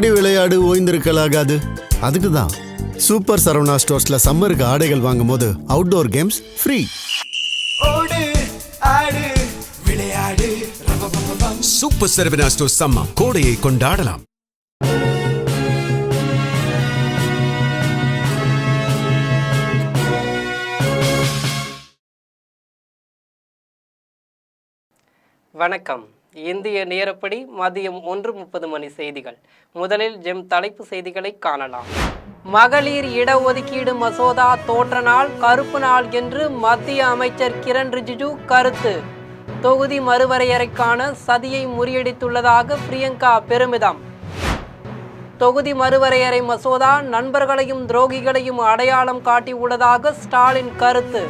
ஓடி விளையாடு ஓய்ந்திருக்கலாகாது. அதுக்கு தான் சூப்பர் சரவணா ஸ்டோர்ஸ்ல சம்மருக்கு ஆடைகள் வாங்கும் போது outdoor games free. Super Saravana stores summer கோடையை கொண்டாடலாம். வணக்கம். இந்திய நேரப்படி மதியம் 1:30 மணி செய்திகள். முதலில் தலைப்பு செய்திகளை காணலாம். மகளிர் இடஒதுக்கீடு மசோதா தோற்ற நாள் கருப்பு நாள் என்று மத்திய அமைச்சர் கிரண் ரிஜிஜு கருத்து. தொகுதி மறுவரையறைக்கான சதியை முறியடித்துள்ளதாக பிரியங்கா பெருமிதம். தொகுதி மறுவரையறை மசோதா நண்பர்களையும் துரோகிகளையும் அடையாளம் காட்டியுள்ளதாக ஸ்டாலின் கருத்து.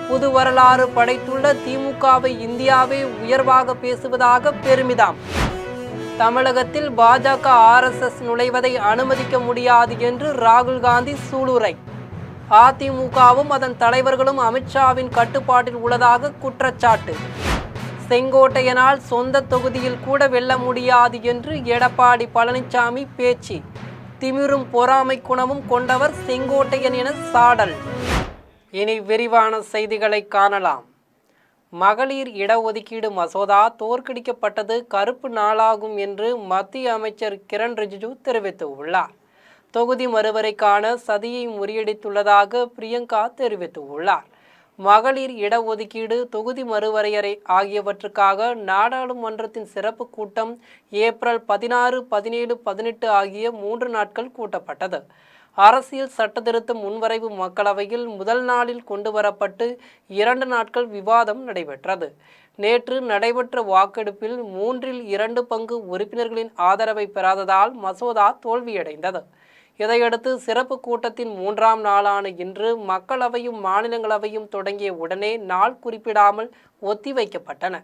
புது வரலாறு படைத்துள்ள திமுகவை இந்தியாவே உயர்வாக பேசுவதாக பெருமிதம். தமிழகத்தில் பாஜக RSS நுழைவதை அனுமதிக்க முடியாது என்று ராகுல் காந்தி சூளுரை. அதிமுகவும் அதன் தலைவர்களும் அமித்ஷாவின் கட்டுப்பாட்டில் உள்ளதாக குற்றச்சாட்டு. செங்கோட்டையனால் சொந்த தொகுதியில் கூட வெல்ல முடியாது என்று எடப்பாடி பழனிசாமி பேச்சு. திமிரும் பொறாமை குணமும் கொண்டவர் செங்கோட்டையன் என சாடல். இனி விரிவான செய்திகளை காணலாம். மகளிர் இடஒதுக்கீடு மசோதா தோற்கடிக்கப்பட்டது கருப்பு நாளாகும் என்று மத்திய அமைச்சர் கிரண் ரிஜிஜு தெரிவித்துள்ளார். தொகுதி மறுவரைக்கான சதியை முறியடித்துள்ளதாக பிரியங்கா தெரிவித்துள்ளார். மகளிர் இடஒதுக்கீடு, தொகுதி மறுவரையறை ஆகியவற்றுக்காக நாடாளுமன்றத்தின் சிறப்பு கூட்டம் ஏப்ரல் 16, 17, 18 ஆகிய 3 நாட்கள் கூட்டப்பட்டது. அரசியல் சட்டத்திருத்த முன்வரைவு மக்களவையில் முதல் நாளில் கொண்டு வரப்பட்டு 2 நாட்கள் விவாதம் நடைபெற்றது. நேற்று நடைபெற்ற வாக்கெடுப்பில் 3/2 பங்கு உறுப்பினர்களின் ஆதரவை பெறாததால் மசோதா தோல்வியடைந்தது. இதையடுத்து சிறப்பு கூட்டத்தின் 3ஆம் நாளான இன்று மக்களவையும் மாநிலங்களவையும் தொடங்கிய உடனே நாள் குறிப்பிடாமல் ஒத்திவைக்கப்பட்டன.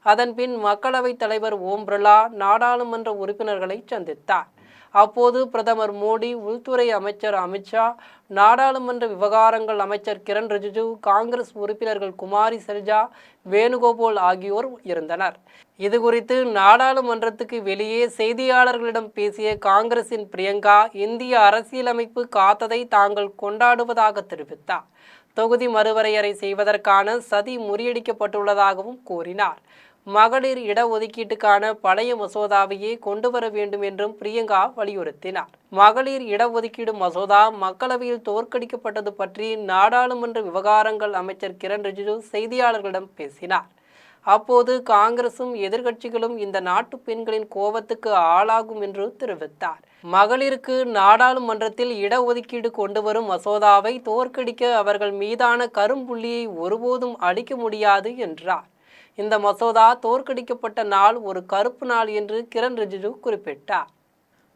அதன்பின் மக்களவைத் தலைவர் ஓம் பிர்லா நாடாளுமன்ற உறுப்பினர்களை சந்தித்தார். அப்போது பிரதமர் மோடி, உள்துறை அமைச்சர் அமித்ஷா, நாடாளுமன்ற விவகாரங்கள் அமைச்சர் கிரண் ரிஜிஜு, காங்கிரஸ் உறுப்பினர்கள் குமாரி செல்ஜா, வேணுகோபால் ஆகியோர் இருந்தனர். இதுகுறித்து நாடாளுமன்றத்துக்கு வெளியே செய்தியாளர்களிடம் பேசிய காங்கிரசின் பிரியங்கா, இந்திய அரசியலமைப்பு காத்ததை தாங்கள் கொண்டாடுவதாக தெரிவித்தார். தொகுதி மறுவரையறை செய்வதற்கான சதி முறியடிக்கப்பட்டுள்ளதாகவும் கூறினார். மகளிர் இடஒதுக்கீட்டுக்கான பழைய மசோதாவையே கொண்டு வர வேண்டும் என்றும் பிரியங்கா வலியுறுத்தினார். மகளிர் இடஒதுக்கீடு மசோதா மக்களவையில் தோற்கடிக்கப்பட்டது பற்றி நாடாளுமன்ற விவகாரங்கள் அமைச்சர் கிரண் ரிஜிஜு செய்தியாளர்களிடம் பேசினார். அப்போது காங்கிரசும் எதிர்க்கட்சிகளும் இந்த நாட்டு பெண்களின் கோபத்துக்கு ஆளாகும் என்று தெரிவித்தார். மகளிருக்கு நாடாளுமன்றத்தில் இடஒதுக்கீடு கொண்டு வரும் மசோதாவை தோற்கடிக்க அவர்கள் மீதான கரும்புள்ளியை ஒருபோதும் அளிக்க முடியாது என்றார். இந்த மசோதா தோற்கடிக்கப்பட்ட நாள் ஒரு கருப்பு நாள் என்று கிரண் ரிஜிஜு குறிப்பிட்டார்.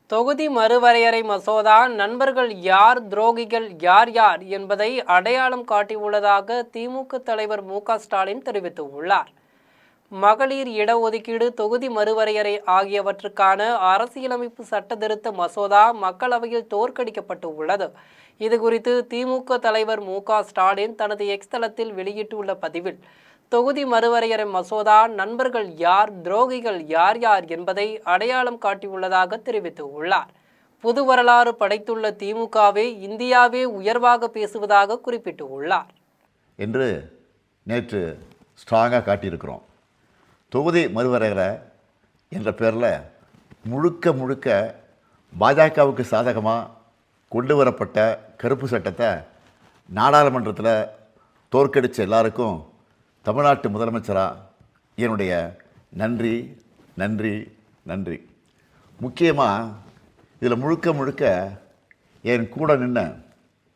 தொகுதி மறுவரையறை மசோதா நண்பர்கள் யார், துரோகிகள் யார் யார் என்பதை அடையாளம் காட்டியுள்ளதாக திமுக தலைவர் மு க ஸ்டாலின் தெரிவித்துள்ளார். மகளிர் இடஒதுக்கீடு, தொகுதி மறுவரையறை ஆகியவற்றுக்கான அரசியலமைப்பு சட்ட திருத்த மசோதா மக்களவையில் தோற்கடிக்கப்பட்டு உள்ளது. இதுகுறித்து திமுக தலைவர் மு க ஸ்டாலின் தனது எக்ஸ் தளத்தில் வெளியிட்டுள்ள பதிவில், தொகுதி மறுவரையறை மசோதா நண்பர்கள் யார், துரோகிகள் யார் யார் என்பதை அடையாளம் காட்டியுள்ளதாக தெரிவித்துள்ளார். புது வரலாறு படைத்துள்ள திமுகவே இந்தியாவே உயர்வாக பேசுவதாக குறிப்பிட்டுள்ளார் என்று நேற்று ஸ்ட்ராங்காக காட்டியிருக்கிறோம். தொகுதி மறுவரையறை என்ற பேரில் முழுக்க பாஜகவுக்கு சாதகமாக கொண்டு வரப்பட்ட கருப்பு சட்டத்தை நாடாளுமன்றத்தில் தோற்கடித்த எல்லாருக்கும் தமிழ்நாட்டு முதலமைச்சராக என்னுடைய நன்றி நன்றி நன்றி. முக்கியமாக இதில் முழுக்க என் கூட நின்ன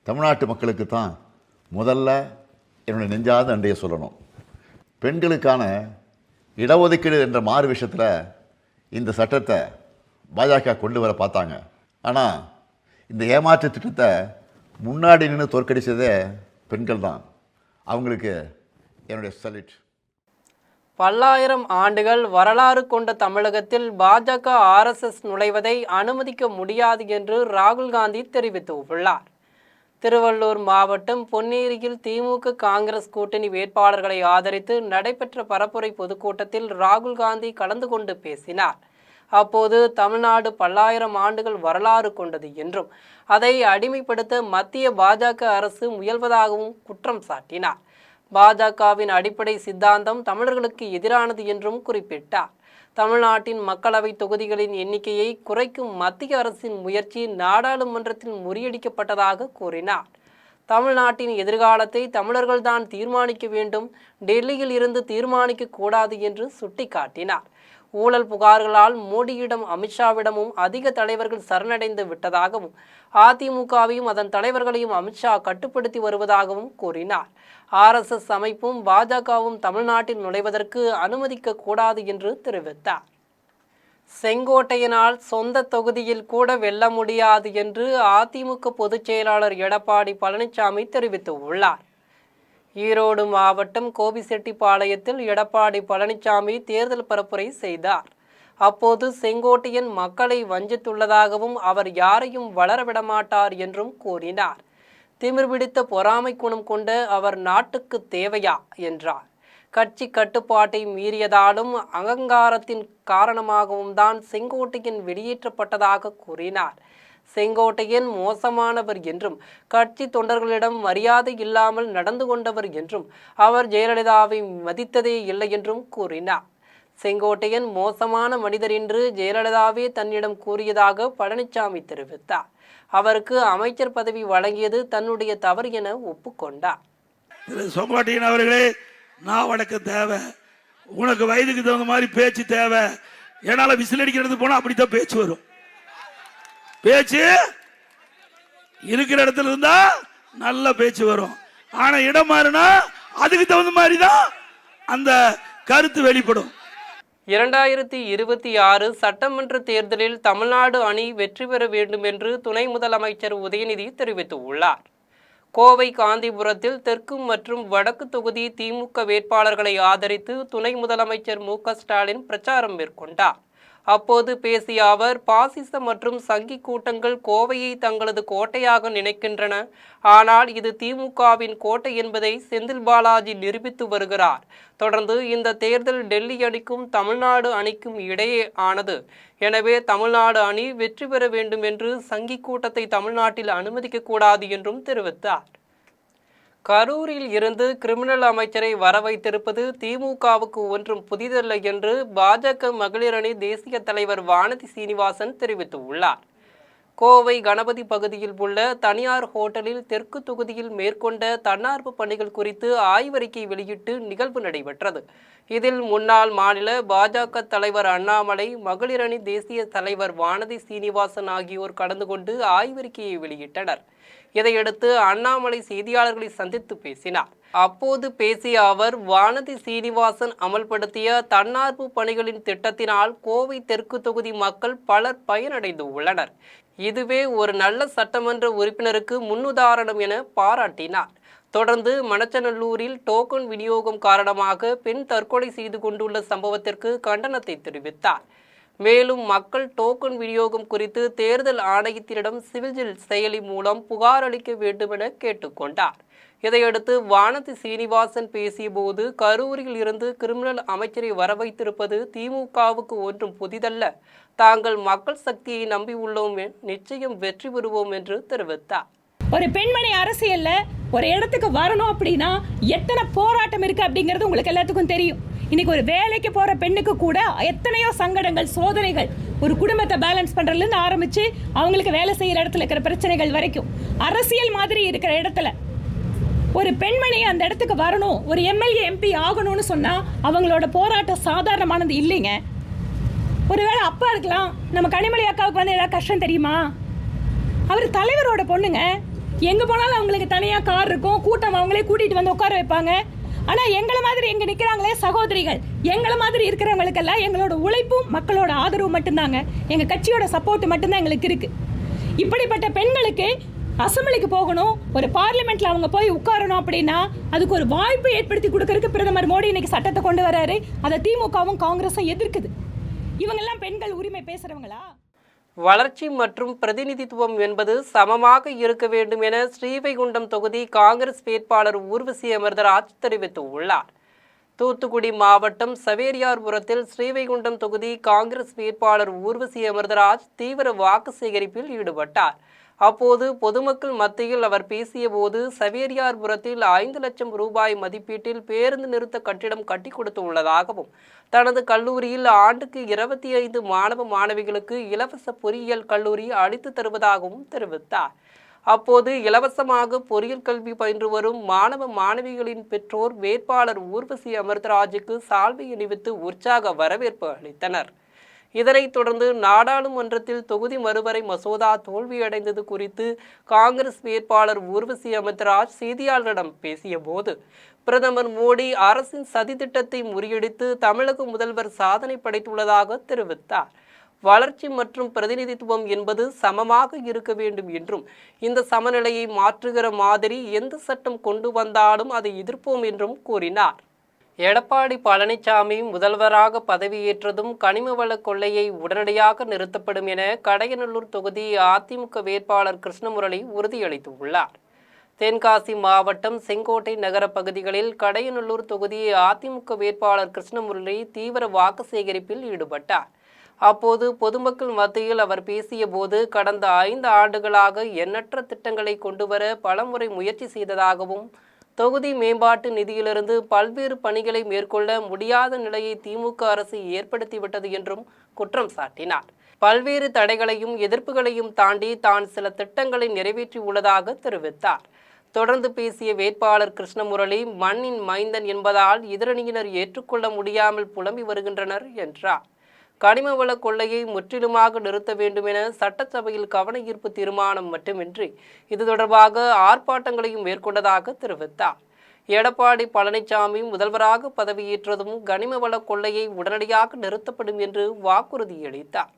தமிழ்நாட்டு மக்களுக்கு தான் முதல்ல என்னுடைய நெஞ்சாத நன்றியை சொல்லணும். பெண்களுக்கான இடஒதுக்கீடு என்ற மாறு விஷயத்தில் இந்த சட்டத்தை பாஜக கொண்டு வர பார்த்தாங்க. ஆனால் இந்த ஏமாற்று திட்டத்தை முன்னாடி நின்று தோற்கடித்ததே பெண்கள் தான். அவங்களுக்கு என்னுடைய சல்யூட். பல்லாயிரம் ஆண்டுகள் வரலாறு கொண்ட தமிழகத்தில் பாஜக RSS நுழைவதை அனுமதிக்க முடியாது என்று ராகுல் காந்தி தெரிவித்துள்ளார். திருவள்ளூர் மாவட்டம் பொன்னேரியில் திமுக காங்கிரஸ் கூட்டணி வேட்பாளர்களை ஆதரித்து நடைபெற்ற பரப்புரை பொதுக்கூட்டத்தில் ராகுல் காந்தி கலந்து கொண்டு பேசினார். அப்போது தமிழ்நாடு பல்லாயிரம் ஆண்டுகள் வரலாறு கொண்டது என்றும் அதை அடிமைப்படுத்த மத்திய பாஜக அரசு முயல்வதாகவும் குற்றம் சாட்டினார். பாஜகவின் அடிப்படை சித்தாந்தம் தமிழர்களுக்கு எதிரானது என்றும் குறிப்பிட்டார். தமிழ்நாட்டின் மக்களவை தொகுதிகளின் எண்ணிக்கையை குறைக்கும் மத்திய அரசின் முயற்சி நாடாளுமன்றத்தில் முறியடிக்கப்பட்டதாக கூறினார். தமிழ்நாட்டின் எதிர்காலத்தை தமிழர்கள்தான் தீர்மானிக்க வேண்டும், டெல்லியில் இருந்து தீர்மானிக்க கூடாது என்று சுட்டிக்காட்டினார். ஊழல் புகார்களால் மோடியிடம் அமித்ஷாவிடமும் அதிக தலைவர்கள் சரணடைந்து விட்டதாகவும் அதிமுகவையும் அதன் தலைவர்களையும் அமித்ஷா கட்டுப்படுத்தி வருவதாகவும் கூறினார். RSS அமைப்பும் பாஜகவும் தமிழ்நாட்டில் நுழைவதற்கு அனுமதிக்க கூடாது என்று தெரிவித்தார். செங்கோட்டையினால் சொந்த தொகுதியில் கூட வெல்ல முடியாது என்று அதிமுக பொதுச் செயலாளர் எடப்பாடி பழனிசாமி தெரிவித்துள்ளார். ஈரோடு மாவட்டம் கோபிசெட்டிப்பாளையத்தில் எடப்பாடி பழனிசாமி தேர்தல் பரப்புரை செய்தார். அப்போது செங்கோட்டையன் மக்களை வஞ்சித்துள்ளதாகவும் அவர் யாரையும் வளரவிடமாட்டார் என்றும் கூறினார். திமிர் பிடித்த பொறாமை குணம் கொண்ட அவர் நாட்டுக்கு தேவையா என்றார். கட்சி கட்டுப்பாட்டை மீறியதாலும் அகங்காரத்தின் காரணமாகவும் தான் செங்கோட்டையன் வெளியேற்றப்பட்டதாக கூறினார். செங்கோட்டையன் மோசமானவர் என்றும் கட்சி தொண்டர்களிடம் மரியாதை இல்லாமல் நடந்து கொண்டவர் என்றும் அவர் ஜெயலலிதாவை மதித்ததே இல்லை என்றும் கூறினார். செங்கோட்டையன் மோசமான மனிதர் என்று ஜெயலலிதாவே தன்னிடம் கூறியதாக பழனிசாமி தெரிவித்தார். அவருக்கு அமைச்சர் பதவி வழங்கியது தன்னுடைய தவறு என ஒப்புக்கொண்டார். செங்கோட்டையன் அவர்களே, நான் வழக்க தேவை, உனக்கு வயதுக்கு தகுந்த மாதிரி பேச்சு தேவை. என்னால விசில் அடிக்கிறது போனா அப்படித்தான் பேச்சு வரும். பேச்சு இருக்கிற இடத்துல இருந்தா நல்ல பேச்சு வரும். ஆனா இடம் மாறினா அதுக்கு தகுந்த மாதிரி தான் அந்த கருத்து வெளிப்படும். 2026 சட்டமன்ற தேர்தலில் தமிழ்நாடு அணி வெற்றி பெற வேண்டும் என்று துணை முதலமைச்சர் உதயநிதி தெரிவித்துள்ளார். கோவை காந்திபுரத்தில் தெற்கு மற்றும் வடக்கு தொகுதி திமுக வேட்பாளர்களை ஆதரித்து துணை முதலமைச்சர் மு.க.ஸ்டாலின் பிரச்சாரம் மேற்கொண்டார். அப்போது பேசிய அவர், பாசிச மற்றும் சங்கி கூட்டங்கள் கோவையை தங்களது கோட்டையாக நினைக்கின்றன. ஆனால் இது திமுகவின் கோட்டை என்பதை செந்தில் பாலாஜி நிரூபித்து வருகிறார். தொடர்ந்து இந்த தேர்தல் டெல்லி அணிக்கும் தமிழ்நாடு அணிக்கும் இடையே ஆனது. எனவே தமிழ்நாடு அணி வெற்றி பெற வேண்டும் என்று சங்கி கூட்டத்தை தமிழ்நாட்டில் அனுமதிக்க கூடாது என்றும் தெரிவித்தார். கரூரில் இருந்து கிரிமினல் அமைச்சரை வர வைத்திருப்பது திமுகவுக்கு ஒன்றும் புதிதல்ல என்று பாஜக மகளிர் அணி தேசிய தலைவர் வானதி சீனிவாசன் தெரிவித்துள்ளார். கோவை கணபதி பகுதியில் உள்ள தனியார் ஹோட்டலில் தெற்கு தொகுதியில் மேற்கொண்ட தன்னார்வ பணிகள் குறித்து ஆய்வறிக்கை வெளியிட்டு நிகழ்வு நடைபெற்றது. இதில் முன்னாள் மாநில பாஜக தலைவர் அண்ணாமலை, மகளிர் அணி தேசிய தலைவர் வானதி சீனிவாசன் ஆகியோர் கலந்து கொண்டு ஆய்வறிக்கையை வெளியிட்டனர். இதையடுத்து அண்ணாமலை செய்தியாளர்களை சந்தித்து பேசினார். அப்போது பேசிய அவர், வானதி சீனிவாசன் அமல்படுத்திய தன்னார்வ பணிகளின் திட்டத்தினால் கோவை தெற்கு தொகுதி மக்கள் பலர் பயனடைந்து உள்ளனர். இதுவே ஒரு நல்ல சட்டமன்ற உறுப்பினருக்கு முன்னுதாரணம் என பாராட்டினார். தொடர்ந்து மணச்சநல்லூரில் டோக்கன் விநியோகம் காரணமாக பெண் தற்கொலை செய்து கொண்டுள்ள சம்பவத்திற்கு கண்டனத்தை தெரிவித்தார். மேலும் மக்கள் டோக்கன் விநியோகம் குறித்து தேர்தல் ஆணையத்திடம் சிவில் செயலி மூலம் புகார் அளிக்க வேண்டுமென கேட்டுக்கொண்டார். இதையடுத்து வானதி சீனிவாசன் பேசியபோது, கரூரில் இருந்து கிரிமினல் அமைச்சரை வர வைத்திருப்பது திமுகவுக்கு ஒன்றும் புதிதல்ல. தாங்கள் மக்கள் சக்தியை நம்பியுள்ளோம், நிச்சயம் வெற்றி பெறுவோம் என்று தெரிவித்தார். ஒரு பெண்மணி அரசியல்ல ஒரு இடத்துக்கு வரணும் அப்படின்னா எத்தனை போராட்டம் இருக்கு அப்படிங்கிறது உங்களுக்கு எல்லாத்துக்கும் தெரியும். இன்னைக்கு ஒரு வேலைக்கு போற பெண்ணுக்கு கூட எத்தனையோ சங்கடங்கள், சோதனைகள், ஒரு குடும்பத்தை பேலன்ஸ் பண்றதுல இருந்து ஆரம்பிச்சு அவங்களுக்கு வேலை செய்யற இடத்துல இருக்கிற பிரச்சனைகள் வரைக்கும், அரசியல் மாதிரி இருக்கிற இடத்துல ஒரு பெண்மணி அந்த இடத்துக்கு வரணும், ஒரு எம்எல்ஏ எம்பி ஆகணும்னு சொன்னா அவங்களோட போராட்டம் சாதாரணமானது இல்லைங்க. ஒருவேளை அப்பா இருக்கலாம், நம்ம கனிமொழி அக்காவுக்கு வந்து ஏதாவது கஷ்டம் தெரியுமா? அவர் தலைவரோட பொண்ணுங்க, எங்க போனாலும் அவங்களுக்கு தனியா கார் இருக்கும், கூட்டம் அவங்களே கூட்டிட்டு வந்து உட்கார வைப்பாங்க. ஆனா எங்களை மாதிரி எங்க நிக்கிறாங்களே சகோதரிகள், எங்களை மாதிரி இருக்கிறவங்களுக்கெல்லாம் எங்களோட உழைப்பும் மக்களோட ஆதரவு மட்டும்தாங்க, எங்க கட்சியோட சப்போர்ட் மட்டும்தான் எங்களுக்கு இருக்கு. இப்படிப்பட்ட பெண்களுக்கு அசம்பிளிக்கு போகணும், ஒரு பார்லிமெண்ட்ல அவங்க போய் உட்காரணும் அப்படின்னா அதுக்கு ஒரு வாய்ப்பு ஏற்படுத்தி கொடுக்கறதுக்கு பிரதமர் மோடி இன்னைக்கு சட்டத்தை கொண்டு வராரு. அதை திமுகவும் காங்கிரஸும் எதிர்க்குது. இவங்கெல்லாம் பெண்கள் உரிமை பேசுறவங்களா? வளர்ச்சி மற்றும் பிரதிநிதித்துவம் என்பது சமமாக இருக்க வேண்டும் என ஸ்ரீவைகுண்டம் தொகுதி காங்கிரஸ் வேட்பாளர் ஊர்வசி அமிர்தராஜ் தெரிவித்துள்ளார். தூத்துக்குடி மாவட்டம் சவேரியார்புரத்தில் ஸ்ரீவைகுண்டம் தொகுதி காங்கிரஸ் வேட்பாளர் ஊர்வசி அமிர்தராஜ் தீவிர வாக்கு சேகரிப்பில் ஈடுபட்டார். அப்போது பொதுமக்கள் மத்தியில் அவர் பேசியபோது சவேரியார்புரத்தில் 5 லட்சம் ரூபாய் மதிப்பீட்டில் பேருந்து நிறுத்த கட்டிடம் கட்டி கொடுத்துள்ளதாகவும் தனது கல்லூரியில் ஆண்டுக்கு 25 மாணவ மாணவிகளுக்கு இலவச பொறியியல் கல்லூரி அளித்து தருவதாகவும் தெரிவித்தார். அப்போது இலவசமாக பொறியியல் கல்வி பயின்று வரும் மாணவ மாணவிகளின் பெற்றோர் வேட்பாளர் ஊர்வசி அமிர்தராஜுக்கு சால்வை அணிவித்து உற்சாக வரவேற்பு அளித்தனர். இதனைத் தொடர்ந்து நாடாளுமன்றத்தில் தொகுதி மறுவரை மசோதா தோல்வியடைந்தது குறித்து காங்கிரஸ் வேட்பாளர் ஊர்வசி அமிர்தராஜ் செய்தியாளர்களிடம் பேசியபோது பிரதமர் மோடி அரசின் சதித்திட்டத்தை முறியடித்து தமிழக முதல்வர் சாதனை படைத்துள்ளதாக தெரிவித்தார். வளர்ச்சி மற்றும் பிரதிநிதித்துவம் என்பது சமமாக இருக்க வேண்டும் என்றும் இந்த சமநிலையை மாற்றுகிற மாதிரி எந்த சட்டம் கொண்டு வந்தாலும் அதை எதிர்ப்போம் என்றும் கூறினார். எடப்பாடி பழனிசாமி முதல்வராக பதவியேற்றதும் கனிமவள கொள்ளையை உடனடியாக நிறுத்தப்படும் என கடையநல்லூர் தொகுதி அதிமுக வேட்பாளர் கிருஷ்ணமுரளி உறுதியளித்துள்ளார். தென்காசி மாவட்டம் செங்கோட்டை நகர பகுதிகளில் கடையநல்லூர் தொகுதி அதிமுக வேட்பாளர் கிருஷ்ணமுரளி தீவிர வாக்கு சேகரிப்பில் ஈடுபட்டார். அப்போது பொதுமக்கள் மத்தியில் அவர் பேசியபோது கடந்த 5 ஆண்டுகளாக எண்ணற்ற திட்டங்களை கொண்டுவர பலமுறை முயற்சி செய்ததாகவும் தொகுதி மேம்பாட்டு நிதியிலிருந்து பல்வேறு பணிகளை மேற்கொள்ள முடியாத நிலையை திமுக அரசு ஏற்படுத்திவிட்டது என்றும் குற்றம் சாட்டினார். பல்வேறு தடைகளையும் எதிர்ப்புகளையும் தாண்டி தான் சில திட்டங்களை நிறைவேற்றியுள்ளதாக தெரிவித்தார். தொடர்ந்து பேசிய வேட்பாளர் கிருஷ்ணமுரளி மண்ணின் மைந்தன் என்பதால் எதிரணியினர் ஏற்றுக்கொள்ள முடியாமல் புலம்பி வருகின்றனர் என்றார். கனிமவள கொள்ளையை முற்றிலுமாக நிறுத்த வேண்டும் என சட்டசபையில் கவன ஈர்ப்பு தீர்மானம் மட்டுமின்றி இது தொடர்பாக ஆர்ப்பாட்டங்களையும் மேற்கொண்டதாக தெரிவித்தார். எடப்பாடி பழனிசாமி முதல்வராக பதவியேற்றதும் கனிமவள கொள்ளையை உடனடியாக நிறுத்தப்படும் என்று வாக்குறுதியளித்தார்.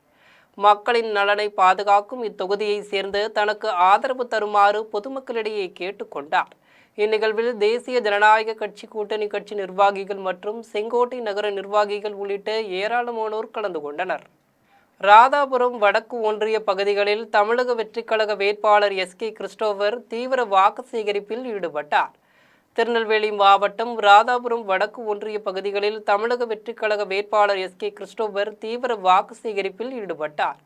மக்களின் நலனை பாதுகாக்கும் இத்தொகுதியை சேர்ந்து தனக்கு ஆதரவு தருமாறு பொதுமக்களிடையே கேட்டுக்கொண்டார். இந்நிகழ்வில் தேசிய ஜனநாயக கட்சி கூட்டணி கட்சி நிர்வாகிகள் மற்றும் செங்கோட்டை நகர நிர்வாகிகள் உள்ளிட்ட ஏராளமானோர் கலந்து கொண்டனர். ராதாபுரம் வடக்கு ஒன்றிய பகுதிகளில் தமிழக வெற்றிக்கழக வேட்பாளர் எஸ்கே கிறிஸ்டோபர் தீவிர வாக்கு சேகரிப்பில் ஈடுபட்டார். திருநெல்வேலி மாவட்டம் ராதாபுரம் வடக்கு ஒன்றிய பகுதிகளில் தமிழக வெற்றிக்கழக வேட்பாளர் எஸ்கே கிறிஸ்டோபர் தீவிர வாக்கு சேகரிப்பில் ஈடுபட்டார்.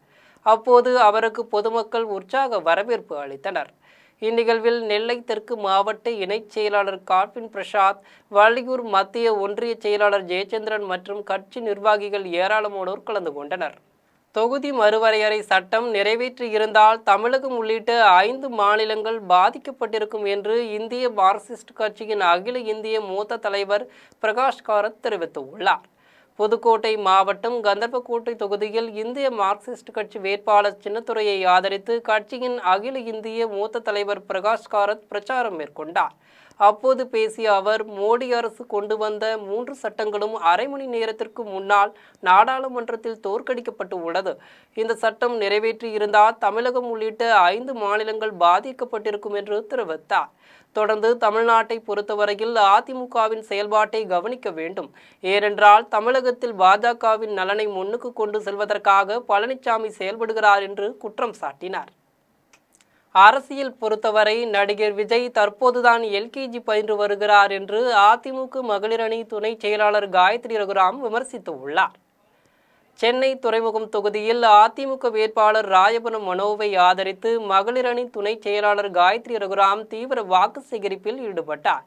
அப்போது அவருக்கு பொதுமக்கள் உற்சாக வரவேற்பு அளித்தனர். இந்நிகழ்வில் நெல்லை தெற்கு மாவட்ட இணைச் செயலாளர் கார்பின் பிரசாத், வள்ளியூர் மத்திய ஒன்றிய செயலாளர் ஜெயச்சந்திரன் மற்றும் கட்சி நிர்வாகிகள் ஏராளமானோர் கலந்து கொண்டனர். தொகுதி மறுவரையறை சட்டம் நிறைவேற்றியிருந்தால் தமிழகம் உள்ளிட்ட 5 மாநிலங்கள் பாதிக்கப்பட்டிருக்கும் என்று இந்திய மார்க்சிஸ்ட் கட்சியின் அகில இந்திய மூத்த தலைவர் பிரகாஷ் காரத் தெரிவித்துள்ளார். புதுக்கோட்டை மாவட்டம் கந்தர்போட்டை தொகுதியில் இந்திய மார்க்சிஸ்ட் கட்சி வேட்பாளர் சின்னத்துரையை ஆதரித்து கட்சியின் அகில இந்திய மூத்த தலைவர் பிரகாஷ் காரத் பிரச்சாரம் மேற்கொண்டார். அப்போது பேசிய அவர், மோடி அரசு கொண்டு வந்த 3 சட்டங்களும் அரை மணி நேரத்திற்கு முன்னால் நாடாளுமன்றத்தில் தோற்கடிக்கப்பட்டு உள்ளது. இந்த சட்டம் நிறைவேற்றி இருந்தால் தமிழகம் உள்ளிட்ட 5 மாநிலங்கள் பாதிக்கப்பட்டிருக்கும் என்று தெரிவித்தார். தொடர்ந்து தமிழ்நாட்டை பொறுத்தவரையில் அதிமுகவின் செயல்பாட்டை கவனிக்க வேண்டும். ஏனென்றால் தமிழகத்தில் பாஜகவின் நலனை முன்னுக்கு கொண்டு செல்வதற்காக பழனிசாமி செயல்படுகிறார் என்று குற்றம் சாட்டினார். அரசியல் பொறுத்தவரை நடிகர் விஜய் தற்போதுதான் LKG பயின்று வருகிறார் என்று அதிமுக மகளிர் அணி துணை செயலாளர் காயத்ரி ரகுராம் விமர்சித்துள்ளார். சென்னை துறைமுகம் தொகுதியில் அதிமுக வேட்பாளர் ராயபுரம் மனோவை ஆதரித்து மகளிர் அணி துணை செயலாளர் காயத்ரி ரகுராம் தீவிர வாக்கு சேகரிப்பில் ஈடுபட்டார்.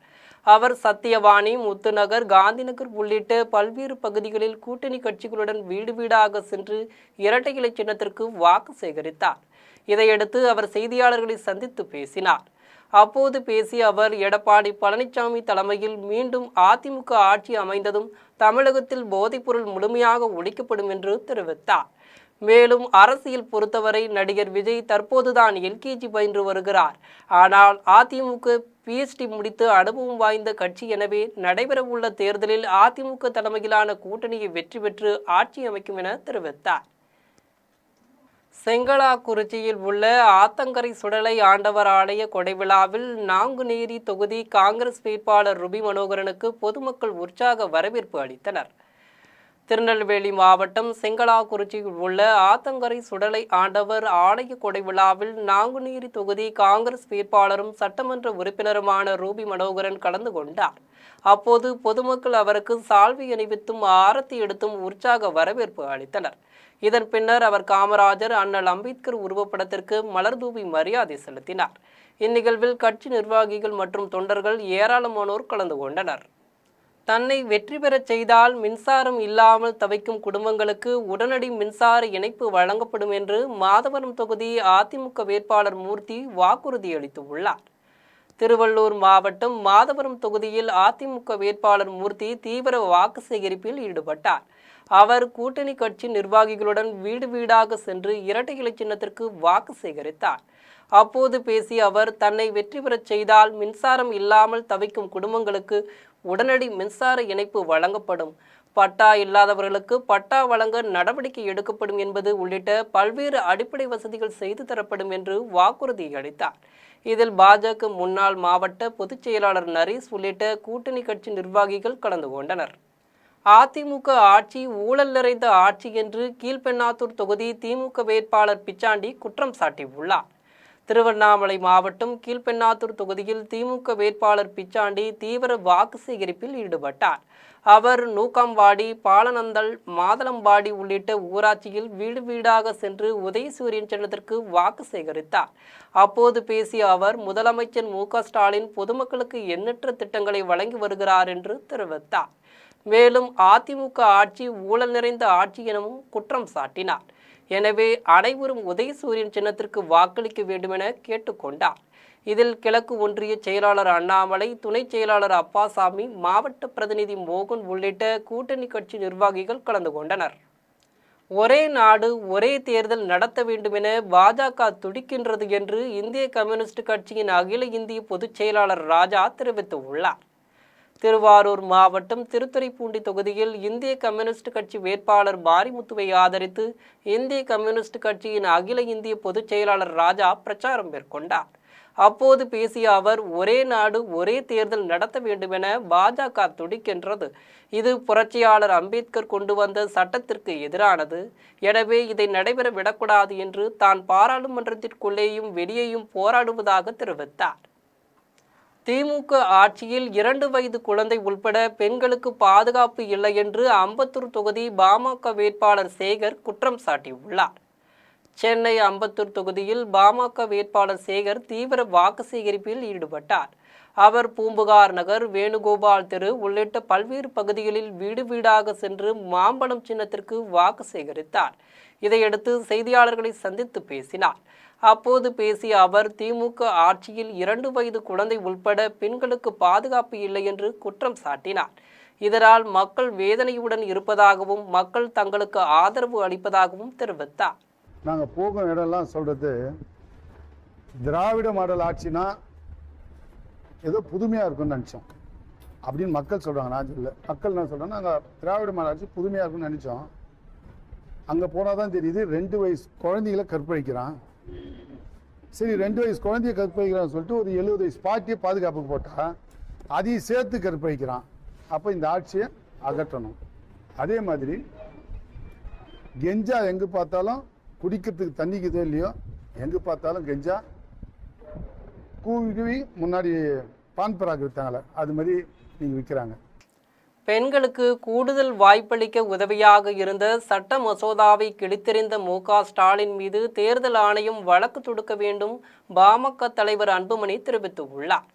அவர் சத்தியவாணி, முத்துநகர், காந்திநகர் உள்ளிட்ட பல்வேறு பகுதிகளில் கூட்டணி கட்சிகளுடன் வீடு வீடாக சென்று இரட்டை இலை சின்னத்திற்கு வாக்கு சேகரித்தார். இதையடுத்து அவர் செய்தியாளர்களை சந்தித்து பேசினார். அப்போது பேசிய அவர், எடப்பாடி பழனிசாமி தலைமையில் மீண்டும் அதிமுக ஆட்சி அமைந்ததும் தமிழகத்தில் போதைப்பொருள் முழுமையாக ஒழிக்கப்படும் என்று தெரிவித்தார். மேலும் அரசியல் பொறுத்தவரை நடிகர் விஜய் தற்போதுதான் LKG பயின்று வருகிறார். ஆனால் அதிமுக PhD முடித்து அனுபவம் வாய்ந்த கட்சி. எனவே நடைபெறவுள்ள தேர்தலில் அதிமுக தலைமையிலான கூட்டணியை வெற்றி பெற்று ஆட்சி அமைக்கும் என தெரிவித்தார். செங்கலாக்குறிச்சியில் உள்ள ஆத்தங்கரை சுடலை ஆண்டவர் ஆலய கொடை விழாவில் நாங்குநேரி தொகுதி காங்கிரஸ் வேட்பாளர் ருபி மனோகரனுக்கு பொதுமக்கள் உற்சாக வரவேற்பு அளித்தனர். திருநெல்வேலி மாவட்டம் செங்கலாக்குறிச்சியில் உள்ள ஆத்தங்கரை சுடலை ஆண்டவர் ஆலய கொடை விழாவில் நாங்குநேரி தொகுதி காங்கிரஸ் வேட்பாளரும் சட்டமன்ற உறுப்பினருமான ரூபி மனோகரன் கலந்து கொண்டார். அப்போது பொதுமக்கள் அவருக்கு சால்வை அணிவித்தும் ஆரத்தி எடுத்தும் உற்சாக வரவேற்பு அளித்தனர். இதன் பின்னர் அவர் காமராஜர், அண்ணல் அம்பேத்கர் உருவப்படத்திற்கு மலர் தூவி மரியாதை செலுத்தினார். இந்நிகழ்வில் கட்சி நிர்வாகிகள் மற்றும் தொண்டர்கள் ஏராளமானோர் கலந்து கொண்டனர். தன்னை வெற்றி பெறச் செய்தால் மின்சாரம் இல்லாமல் தவிக்கும் குடும்பங்களுக்கு உடனடி மின்சார இணைப்பு வழங்கப்படும் என்று மாதவரம் தொகுதி அதிமுக வேட்பாளர் மூர்த்தி வாக்குறுதி அளித்துள்ளார். திருவள்ளூர் மாவட்டம் மாதவரம் தொகுதியில் அதிமுக வேட்பாளர் மூர்த்தி தீவிர வாக்கு சேகரிப்பில் ஈடுபட்டார். அவர் கூட்டணி கட்சி நிர்வாகிகளுடன் வீடு வீடாக சென்று இரட்டை இலை சின்னத்திற்கு வாக்கு சேகரித்தார். அப்போது பேசிய அவர், தன்னை வெற்றி பெறச் செய்தால் மின்சாரம் இல்லாமல் தவிக்கும் குடும்பங்களுக்கு உடனடி மின்சார இணைப்பு வழங்கப்படும், பட்டா இல்லாதவர்களுக்கு பட்டா வழங்க நடவடிக்கை எடுக்கப்படும் என்பது உள்ளிட்ட பல்வேறு அடிப்படை வசதிகள் செய்து தரப்படும் என்று வாக்குறுதி அளித்தார். இதில் பாஜக முன்னாள் மாவட்ட பொதுச் செயலாளர் நரேஷ் உள்ளிட்ட கூட்டணி கட்சி நிர்வாகிகள் கலந்து கொண்டனர். அதிமுக ஆட்சி ஊழல் நிறைந்த ஆட்சி என்று கீழ்பெண்ணாத்தூர் தொகுதி திமுக வேட்பாளர் பிச்சாண்டி குற்றம் சாட்டியுள்ளார். திருவண்ணாமலை மாவட்டம் கீழ்பெண்ணாத்தூர் தொகுதியில் திமுக வேட்பாளர் பிச்சாண்டி தீவிர வாக்கு சேகரிப்பில் ஈடுபட்டார். அவர் நூக்காம்பாடி, பாலநந்தல், மாதளம்பாடி உள்ளிட்ட ஊராட்சியில் வீடு வீடாக சென்று உதயசூரியன் சின்னத்திற்கு வாக்கு சேகரித்தார். அப்போது பேசிய அவர், முதலமைச்சர் மு.க.ஸ்டாலின் பொதுமக்களுக்கு எண்ணற்ற திட்டங்களை வழங்கி வருகிறார் என்று தெரிவித்தார். மேலும் அதிமுக ஆட்சி ஊழல் நிறைந்த ஆட்சி எனவும் குற்றம் சாட்டினார். எனவே அனைவரும் உதயசூரியன் சின்னத்திற்கு வாக்களிக்க வேண்டுமென கேட்டுக்கொண்டார். இதில் கிழக்கு ஒன்றிய செயலாளர் அண்ணாமலை, துணை செயலாளர் அப்பாசாமி, மாவட்ட பிரதிநிதி மோகன் உள்ளிட்ட கூட்டணி கட்சி நிர்வாகிகள் கலந்து கொண்டனர். ஒரே நாடு ஒரே தேர்தல் நடத்த வேண்டுமென பாஜக துடிக்கின்றது என்று இந்திய கம்யூனிஸ்ட் கட்சியின் அகில இந்திய பொதுச் செயலாளர் ராஜா தெரிவித்துள்ளார். திருவாரூர் மாவட்டம் திருத்துறைப்பூண்டி தொகுதியில் இந்திய கம்யூனிஸ்ட் கட்சி வேட்பாளர் மாரிமுத்துவை ஆதரித்து இந்திய கம்யூனிஸ்ட் கட்சியின் அகில இந்திய பொதுச் செயலாளர் ராஜா பிரச்சாரம் மேற்கொண்டார். அப்போது பேசிய அவர், ஒரே நாடு ஒரே தேர்தல் நடத்த வேண்டுமென பாஜக துடிக்கின்றது. இது புரட்சியாளர் அம்பேத்கர் கொண்டு வந்த சட்டத்திற்கு எதிரானது. எனவே இதை நடைபெற விடக்கூடாது என்று தான் பாராளுமன்றத்திற்குள்ளேயும் வெளியேயும் போராடுவதாக தெரிவித்தார். திமுக ஆட்சியில் 2 வயது குழந்தை உள்பட பெண்களுக்கு பாதுகாப்பு இல்லை என்று அம்பத்தூர் தொகுதி பாமக வேட்பாளர் சேகர் குற்றம் சாட்டியுள்ளார். சென்னை அம்பத்தூர் தொகுதியில் பாமக வேட்பாளர் சேகர் தீவிர வாக்கு சேகரிப்பில் ஈடுபட்டார். அவர் பூம்புகார் நகர், வேணுகோபால் தெரு உள்ளிட்ட பல்வேறு பகுதிகளில் வீடு வீடாக சென்று மாம்பழம் சின்னத்திற்கு வாக்கு சேகரித்தார். இதையடுத்து செய்தியாளர்களை சந்தித்து பேசினார். அப்போது பேசிய அவர், திமுக ஆட்சியில் 2 வயது குழந்தை உள்பட பெண்களுக்கு பாதுகாப்பு இல்லை என்று குற்றம் சாட்டினார். இதனால் மக்கள் வேதனையுடன் இருப்பதாகவும் மக்கள் தங்களுக்கு ஆதரவு அளிப்பதாகவும் தெரிவித்தார். நாங்கள் போகும் இடம்லாம் சொல்கிறது, திராவிட மாடல் ஆட்சினா ஏதோ புதுமையாக இருக்குன்னு நினச்சோம் அப்படின்னு மக்கள் சொல்கிறாங்க. நான் சொல்ல, மக்கள் என்ன சொல்கிறேன்னா, நாங்கள் திராவிட மாடல் ஆட்சி புதுமையாக இருக்குன்னு நினச்சோம். அங்கே போனால் தான் தெரியுது 2 வயசு குழந்தைகளை கற்பழிக்கிறான். சரி, 2 வயசு குழந்தைய கற்பழிக்கிறான்னு சொல்லிட்டு ஒரு 70 வயசு பாட்டியை பாதுகாப்புக்கு போட்டால் அதையும் சேர்த்து கற்பழிக்கிறான். அப்போ இந்த ஆட்சியை அகற்றணும். அதே மாதிரி கெஞ்சா எங்கே பார்த்தாலும் குடிக்கிறதுக்கு தண்ணிக்குதோ இல்லையோ, எங்கே பார்த்தாலும் கெஞ்சா கூவி முன்னாடி பான் பராக் விற்றாங்களே, அது மாதிரி நீங்கள் விற்கிறாங்க. பெண்களுக்கு கூடுதல் வாய்ப்பளிக்க உதவியாக இருந்த சட்ட மசோதாவை கிழித்தெறிந்த மு.க.ஸ்டாலின் மீது தேர்தல் ஆணையம் வழக்கு தொடுக்க வேண்டும் பாமக தலைவர் அன்புமணி தெரிவித்துள்ளார்.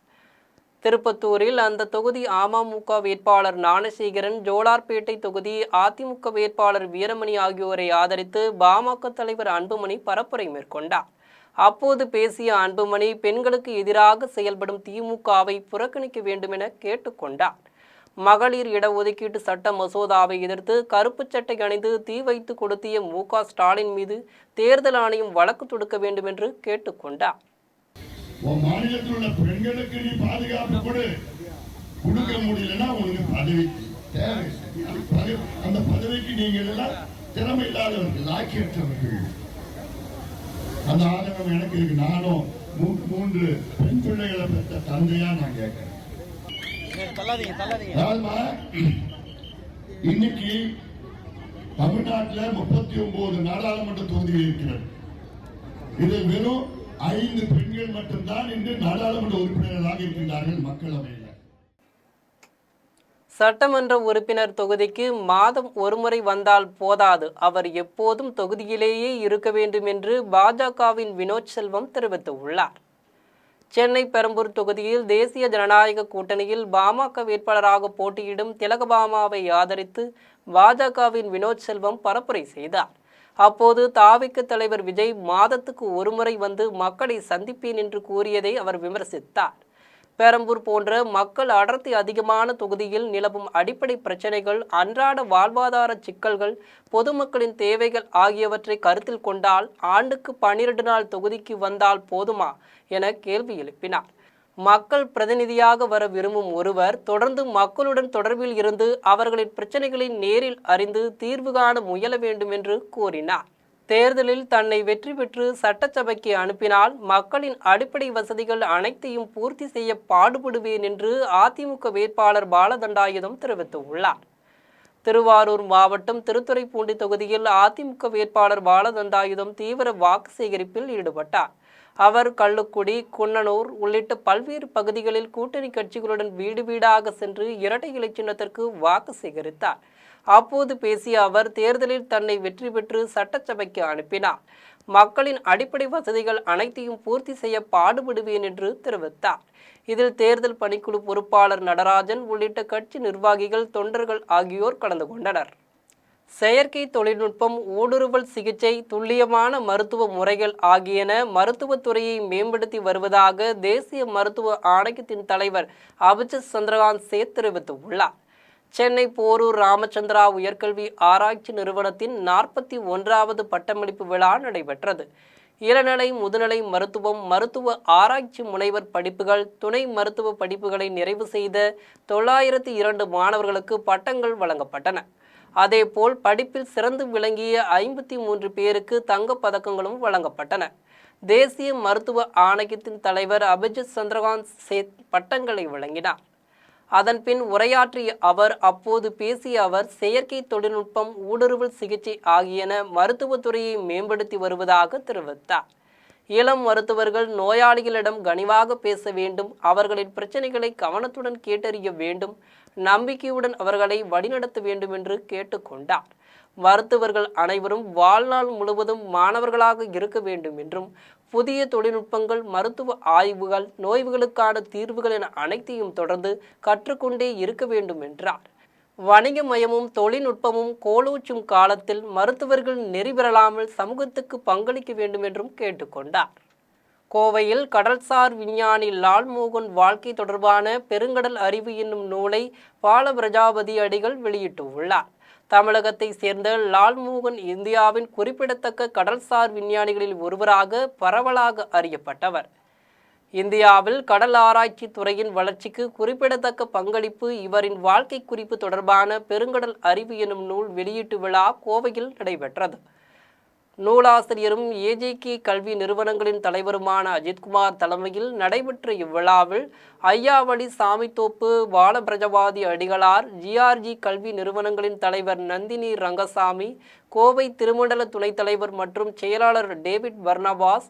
திருப்பத்தூரில் அந்த தொகுதி அமமுக வேட்பாளர் ஞானசேகரன், ஜோலார்பேட்டை தொகுதி அதிமுக வேட்பாளர் வீரமணி ஆகியோரை ஆதரித்து பாமக தலைவர் அன்புமணி பரப்புரை மேற்கொண்டார். அப்போது பேசிய அன்புமணி, பெண்களுக்கு எதிராக செயல்படும் திமுகவை புறக்கணிக்க வேண்டுமென கேட்டுக்கொண்டார். மகளிர் இடஒதுக்கீட்டு சட்ட மசோதாவை எதிர்த்து கருப்பு சட்டை அணிந்து தீ வைத்து கொளுத்திய மு.க.ஸ்டாலின் மீது தேர்தல் ஆணையம் வழக்கு தொடுக்க வேண்டும் என்று கேட்டுக்கொண்டார். மாநிலத்தில் உள்ள பெண்களுக்கு நீ பாதுகாப்பு கொடுக்க முடியலன்னா உங்களுக்கு பதவி தேவை. அந்த பதவிக்கு நீங்கள் எல்லாம் திறமை இல்லாதவர்கள், லாக்கியற்றவர்கள். அந்த ஆதங்கம் எனக்கு இருக்கு. நானும் 3 பெண் பிள்ளைகளை பெற்ற தந்தையா நான் கேட்கிறேன். இன்னைக்கு தமிழ்நாட்டில் 39 நாடாளுமன்ற தொகுதிகள் இருக்கிறது. இதில் வெறும் 5 பெண்கள் மட்டும்தான் இன்று நாடாளுமன்ற உறுப்பினர்களாக இருக்கின்றார்கள் மக்களவையில். சட்டமன்ற உறுப்பினர் தொகுதிக்கு மாதம் ஒருமுறை வந்தால் போதாது, அவர் எப்போதும் தொகுதியிலேயே இருக்க வேண்டும் என்று பாஜகவின் வினோத் செல்வம் தெரிவித்துள்ளார். சென்னை பெரம்பூர் தொகுதியில் தேசிய ஜனநாயக கூட்டணியில் பாமக வேட்பாளராக போட்டியிடும் திலகபாமாவை ஆதரித்து பாஜகவின் வினோத் செல்வம் பரப்புரை செய்தார். அப்போது தாவிக தலைவர் விஜய் மாதத்துக்கு ஒருமுறை வந்து மக்களை சந்திப்பேன் என்று கூறியதை அவர் விமர்சித்தார். பெரம்பூர் போன்ற மக்கள் அடர்த்தி அதிகமான தொகுதியில் நிலவும் அடிப்படை பிரச்சனைகள், அன்றாட வாழ்வாதார சிக்கல்கள், பொதுமக்களின் தேவைகள் ஆகியவற்றை கருத்தில் கொண்டால் ஆண்டுக்கு 12 நாள் தொகுதிக்கு வந்தால் போதுமா என கேள்வி எழுப்பினார். மக்கள் பிரதிநிதியாக வர விரும்பும் ஒருவர் தொடர்ந்து மக்களுடன் தொடர்பில் இருந்து அவர்களின் பிரச்சனைகளை நேரில் அறிந்து தீர்வு காண முயல வேண்டும் என்று கூறினார். தேர்தலில் தன்னை வெற்றி பெற்று சட்டசபைக்கு அனுப்பினால் மக்களின் அடிப்படை வசதிகள் அனைத்தையும் பூர்த்தி செய்ய பாடுபடுவேன் என்று அதிமுக வேட்பாளர் பாலதண்டாயுதம் தெரிவித்துள்ளார். திருவாரூர் மாவட்டம் திருத்துறைப்பூண்டி தொகுதியில் அதிமுக வேட்பாளர் பாலதண்டாயுதம் தீவிர வாக்கு சேகரிப்பில் ஈடுபட்டார். அவர் கள்ளுக்குடி, குன்னனூர் உள்ளிட்ட பல்வேறு பகுதிகளில் கூட்டணி கட்சிகளுடன் வீடு வீடாக சென்று இரட்டை இலை சின்னத்திற்கு வாக்கு சேகரித்தார். அப்போது பேசிய அவர் தேர்தலில் தன்னை வெற்றி பெற்று சட்டசபைக்கு அனுப்பினார். மக்களின் அடிப்படை வசதிகள் அனைத்தையும் பூர்த்தி செய்ய பாடுபடுவேன் என்று தெரிவித்தார். இதில் தேர்தல் பணிக்குழு பொறுப்பாளர் நடராஜன் உள்ளிட்ட கட்சி நிர்வாகிகள், தொண்டர்கள் ஆகியோர் கலந்து கொண்டனர். செயற்கை தொழில்நுட்பம், ஊடுருவல் சிகிச்சை, துல்லியமான மருத்துவ முறைகள் ஆகியன மருத்துவத்துறையை மேம்படுத்தி வருவதாக தேசிய மருத்துவ ஆணையத்தின் தலைவர் அபிஜித் சந்திரகாந்த் சேத் தெரிவித்துள்ளார். சென்னை போரூர் ராமச்சந்திரா உயர்கல்வி ஆராய்ச்சி நிறுவனத்தின் 41வது பட்டமளிப்பு விழா நடைபெற்றது. இளநிலை, முதுநிலை மருத்துவம், மருத்துவ ஆராய்ச்சி முனைவர் படிப்புகள், துணை மருத்துவ படிப்புகளை நிறைவு செய்த 902 மாணவர்களுக்கு பட்டங்கள் வழங்கப்பட்டன. அதேபோல் படிப்பில் சிறந்து விளங்கிய 53 பேருக்கு தங்கப் பதக்கங்களும் வழங்கப்பட்டன. தேசிய மருத்துவ ஆணையத்தின் தலைவர் அபிஜித் சந்திரகாந்த் சேத் பட்டங்களை வழங்கினார். அதன்பின் உரையாற்றிய அவர், அப்போது பேசிய அவர், செயற்கை தொழில்நுட்பம், ஊடுருவல் சிகிச்சை ஆகியன மருத்துவத்துறையை மேம்படுத்தி வருவதாக தெரிவித்தார். இளம் மருத்துவர்கள் நோயாளிகளிடம் கனிவாக பேச வேண்டும், அவர்களின் பிரச்சனைகளை கவனத்துடன் கேட்டறிய வேண்டும், நம்பிக்கையுடன் அவர்களை வழிநடத்த வேண்டும் என்று கேட்டுக்கொண்டார். மருத்துவர்கள் அனைவரும் வாழ்நாள் முழுவதும் மாணவர்களாக இருக்க வேண்டும் என்றும், புதிய தொழில்நுட்பங்கள், மருத்துவ ஆய்வுகள், நோய்களுக்கான தீர்வுகள் என அனைத்தையும் தொடர்ந்து கற்றுக்கொண்டே இருக்க வேண்டும் என்றார். வணிகமயமும் தொழில்நுட்பமும் கோலோச்சும் காலத்தில் மருத்துவர்கள் நெறிபெறலாமல் சமூகத்துக்கு பங்களிக்க வேண்டும் என்றும் கேட்டுக்கொண்டார். கோவையில் கடல்சார் விஞ்ஞானி லால்மோகன் வாழ்க்கை தொடர்பான பெருங்கடல் அறிவு என்னும் நூலை பால பிரஜாபதி அடிகள் வெளியிட்டுள்ளார். தமிழகத்தை சேர்ந்த லால்மோகன் இந்தியாவின் குறிப்பிடத்தக்க கடல்சார் விஞ்ஞானிகளில் ஒருவராக பரவலாக அறியப்பட்டவர். இந்தியாவில் கடல் ஆராய்ச்சி துறையின் வளர்ச்சிக்கு குறிப்பிடத்தக்க பங்களிப்பு இவரின் வாழ்க்கை குறிப்பு தொடர்பான பெருங்கடல் அறிவு எனும் நூல் வெளியீட்டு விழா கோவையில் நடைபெற்றது. நூலாசிரியரும் ஏஜேகே கல்வி நிறுவனங்களின் தலைவருமான அஜித்குமார் தலைமையில் நடைபெற்ற இவ்விழாவில் ஐயாவளி சாமித்தோப்பு பாலபிரஜவாதி அடிகளார், ஜிஆர்ஜி கல்வி நிறுவனங்களின் தலைவர் நந்தினி ரங்கசாமி, கோவை திருமண்டல துணைத் தலைவர் மற்றும் செயலாளர் டேவிட் பர்னபாஸ்,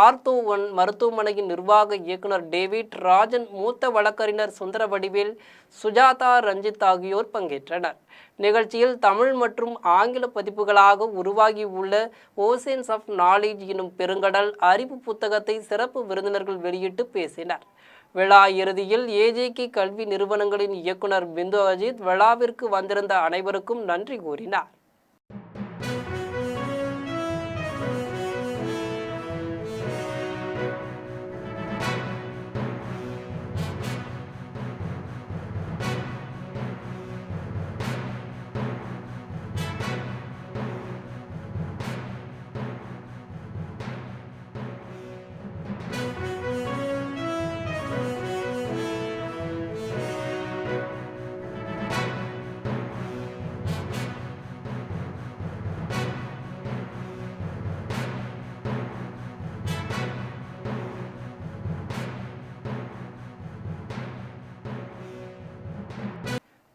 ஆர்த்தோ1 மருத்துவமனையின் நிர்வாக இயக்குனர் டேவிட் ராஜன், மூத்த வழக்கறிஞர் சுந்தரவடிவேல், சுஜாதா ரஞ்சித் ஆகியோர் பங்கேற்றனர். நிகழ்ச்சியில் தமிழ் மற்றும் ஆங்கில பதிப்புகளாக உருவாகியுள்ள ஓசன்ஸ் ஆஃப் நாலேஜ் எனும் பெருங்கடல் அறிவு புத்தகத்தை சிறப்பு விருந்தினர்கள் வெளியிட்டு பேசினர். விழா இறுதியில் ஏஜேகே கல்வி நிறுவனங்களின் இயக்குனர் பிந்து அஜித் விழாவிற்கு வந்திருந்த அனைவருக்கும் நன்றி கூறினார்.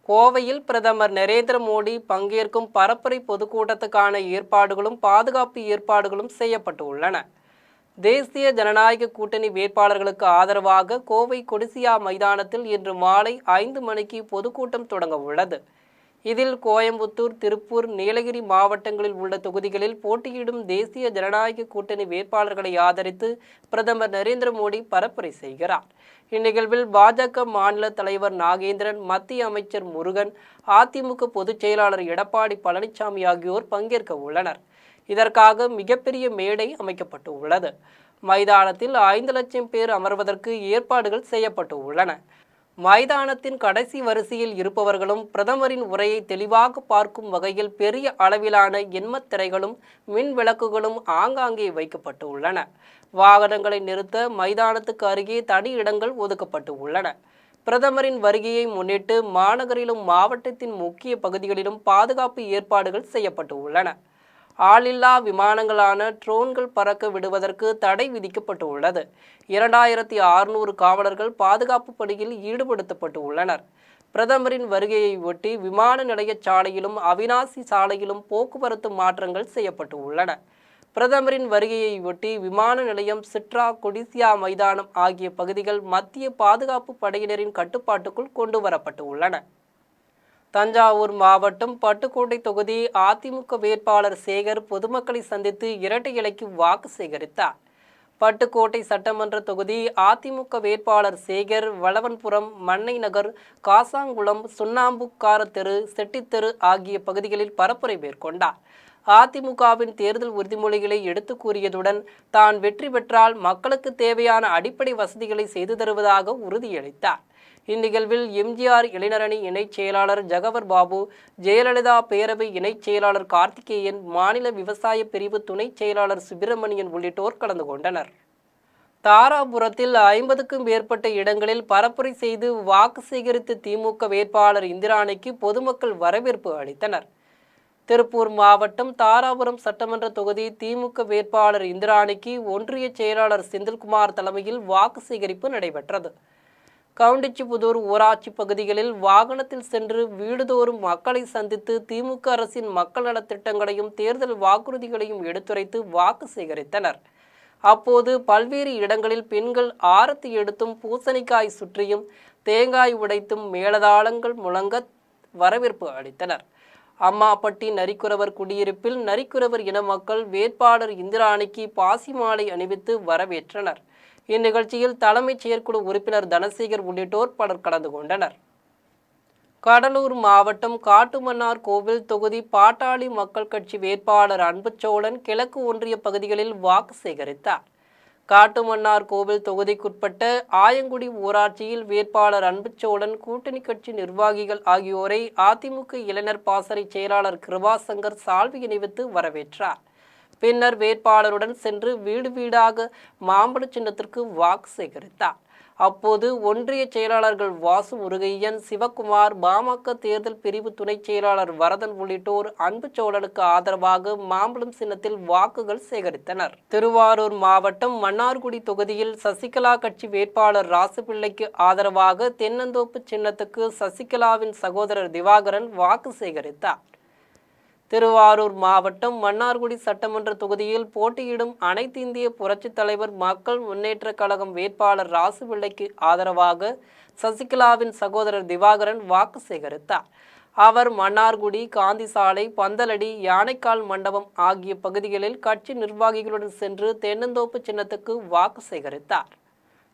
கோவையில் பிரதமர் நரேந்திர மோடி பங்கேற்கும் பரப்புரை பொதுக்கூட்டத்துக்கான ஏற்பாடுகளும் பாதுகாப்பு ஏற்பாடுகளும் செய்யப்பட்டு உள்ளன. தேசிய ஜனநாயக கூட்டணி வேட்பாளர்களுக்கு ஆதரவாக கோவை கொடிசியா மைதானத்தில் இன்று மாலை 5 மணிக்கு பொதுக்கூட்டம் தொடங்க உள்ளது. இதில் கோயம்புத்தூர், திருப்பூர், நீலகிரி மாவட்டங்களில் உள்ள தொகுதிகளில் போட்டியிடும் தேசிய ஜனநாயக கூட்டணி வேட்பாளர்களை ஆதரித்து பிரதமர் நரேந்திர மோடி பரப்புரை செய்கிறார். இந்நிகழ்வில் பாஜக மாநில தலைவர் நாகேந்திரன், மத்திய அமைச்சர் முருகன், அதிமுக பொதுச் செயலாளர் எடப்பாடி பழனிசாமி ஆகியோர் பங்கேற்க உள்ளனர். இதற்காக மிகப்பெரிய மேடை அமைக்கப்பட்டு உள்ளது. மைதானத்தில் 5 லட்சம் பேர் அமர்வதற்கு ஏற்பாடுகள் செய்யப்பட்டு உள்ளன. மைதானத்தின் கடைசி வரிசையில் இருப்பவர்களும் பிரதமரின் உரையை தெளிவாக பார்க்கும் வகையில் பெரிய அளவிலான எண்மத் திரைகளும் மின் விளக்குகளும் ஆங்காங்கே வைக்கப்பட்டு உள்ளன. வாகனங்களை நிறுத்த மைதானத்துக்கு அருகே தனி இடங்கள் ஒதுக்கப்பட்டு உள்ளன. பிரதமரின் வருகையை முன்னிட்டு மாநகரிலும் மாவட்டத்தின் முக்கிய பகுதிகளிலும் பாதுகாப்பு ஏற்பாடுகள் செய்யப்பட்டு உள்ளன. ஆளில்லா விமானங்களான ட்ரோன்கள் பறக்க விடுவதற்கு தடை விதிக்கப்பட்டு உள்ளது. 2600 காவலர்கள் பாதுகாப்பு பணியில் ஈடுபடுத்தப்பட்டு உள்ளனர். பிரதமரின் வருகையை ஒட்டி விமான நிலைய சாலையிலும் அவினாசி சாலையிலும் போக்குவரத்து மாற்றங்கள் செய்யப்பட்டு உள்ளன. பிரதமரின் வருகையை ஒட்டி விமான நிலையம், சிட்ரா, கொடிசியா மைதானம் ஆகிய பகுதிகள் மத்திய பாதுகாப்பு படையினரின் கட்டுப்பாட்டுக்குள் கொண்டு வரப்பட்டு உள்ளன. தஞ்சாவூர் மாவட்டம் பட்டுக்கோட்டை தொகுதி அதிமுக வேட்பாளர் சேகர் பொதுமக்களை சந்தித்து இரட்டை இலைக்கு வாக்கு சேகரித்தார். பட்டுக்கோட்டை சட்டமன்ற தொகுதி அதிமுக வேட்பாளர் சேகர் வளவன்புரம், மன்னை நகர், காசாங்குளம், சுண்ணாம்புக்கார தெரு, செட்டித்தெரு ஆகிய பகுதிகளில் பரப்புரை மேற்கொண்டார். அதிமுகவின் தேர்தல் உறுதிமொழிகளை எடுத்து கூறியதுடன் தான் வெற்றி பெற்றால் மக்களுக்கு தேவையான அடிப்படை வசதிகளை செய்து தருவதாக உறுதியளித்தார். இந்நிகழ்வில் எம்ஜிஆர் இளைஞரணி இணைச் செயலாளர் ஜகவர் பாபு, ஜெயலலிதா பேரவை இணைச் செயலாளர் கார்த்திகேயன், மாநில விவசாய பிரிவு துணை செயலாளர் சுப்பிரமணியன் உள்ளிட்டோர் கலந்து கொண்டனர். தாராபுரத்தில் 50க்கும் மேற்பட்ட இடங்களில் பரப்புரை செய்து வாக்கு சேகரித்த திமுக வேட்பாளர் இந்திராணிக்கு பொதுமக்கள் வரவேற்பு அளித்தனர். திருப்பூர் மாவட்டம் தாராபுரம் சட்டமன்ற தொகுதி திமுக வேட்பாளர் இந்திராணிக்கு ஒன்றிய செயலாளர் செந்தில்குமார் தலைமையில் வாக்கு சேகரிப்பு நடைபெற்றது. கவுண்டிச்சிபுதூர் ஊராட்சி பகுதிகளில் வாகனத்தில் சென்று வீடுதோறும் மக்களை சந்தித்து திமுக அரசின் மக்கள் நலத்திட்டங்களையும் தேர்தல் வாக்குறுதிகளையும் எடுத்துரைத்து வாக்கு சேகரித்தனர். அப்போது பல்வேறு இடங்களில் பெண்கள் ஆரத்தி எடுத்தும், பூசணிக்காய் சுற்றியும், தேங்காய் உடைத்தும், மேளதாளங்கள் முழங்க வரவேற்பு அளித்தனர். அம்மாப்பட்டி நரிக்குறவர் குடியிருப்பில் நரிக்குறவர் இன மக்கள் வேட்பாளர் இந்திராணிக்கு பாசி மாலை அணிவித்து வரவேற்றனர். இந்நிகழ்ச்சியில் தலைமைச் செயற்குழு உறுப்பினர் தனசேகர் உள்ளிட்டோர் பலர் கலந்து கொண்டனர். கடலூர் மாவட்டம் காட்டுமன்னார் கோவில் தொகுதி பாட்டாளி மக்கள் கட்சி வேட்பாளர் அன்புச்சோழன் கிழக்கு ஒன்றிய பகுதிகளில் வாக்கு சேகரித்தார். காட்டுமன்னார் கோவில் தொகுதிக்குட்பட்ட ஆயங்குடி ஊராட்சியில் வேட்பாளர் அன்புச்சோழன் கூட்டணி கட்சி நிர்வாகிகள் ஆகியோரை அதிமுக இளைஞர் பாசறை செயலாளர் கிருபாசங்கர் சால்வை அணிவித்து வரவேற்றார். பின்னர் வேட்பாளருடன் சென்று வீடு வீடாக மாம்பழ சின்னத்திற்கு வாக்கு சேகரித்தார். அப்போது ஒன்றிய செயலாளர்கள் வாசு முருகையன், சிவக்குமார், பாமக தேர்தல் பிரிவு துணை செயலாளர் வரதன் உள்ளிட்டோர் அன்புச்சோழனுக்கு ஆதரவாக மாம்பழம் சின்னத்தில் வாக்குகள் சேகரித்தனர். திருவாரூர் மாவட்டம் மன்னார்குடி தொகுதியில் சசிகலா கட்சி வேட்பாளர் ராசுபிள்ளைக்கு ஆதரவாக தென்னந்தோப்பு சின்னத்துக்கு சசிகலாவின் சகோதரர் திவாகரன் வாக்கு சேகரித்தார். திருவாரூர் மாவட்டம் மன்னார்குடி சட்டமன்ற தொகுதியில் போட்டியிடும் அனைத்து இந்திய புரட்சித் தலைவர் மக்கள் முன்னேற்ற கழகம் வேட்பாளர் ராசுபிள்ளைக்கு ஆதரவாக சசிகலாவின் சகோதரர் திவாகரன் வாக்கு சேகரித்தார். அவர் மன்னார்குடி, காந்தி சாலை, பந்தலடி, யானைக்கால் மண்டபம் ஆகிய பகுதிகளில் கட்சி நிர்வாகிகளுடன் சென்று தென்னந்தோப்பு சின்னத்துக்கு வாக்கு சேகரித்தார்.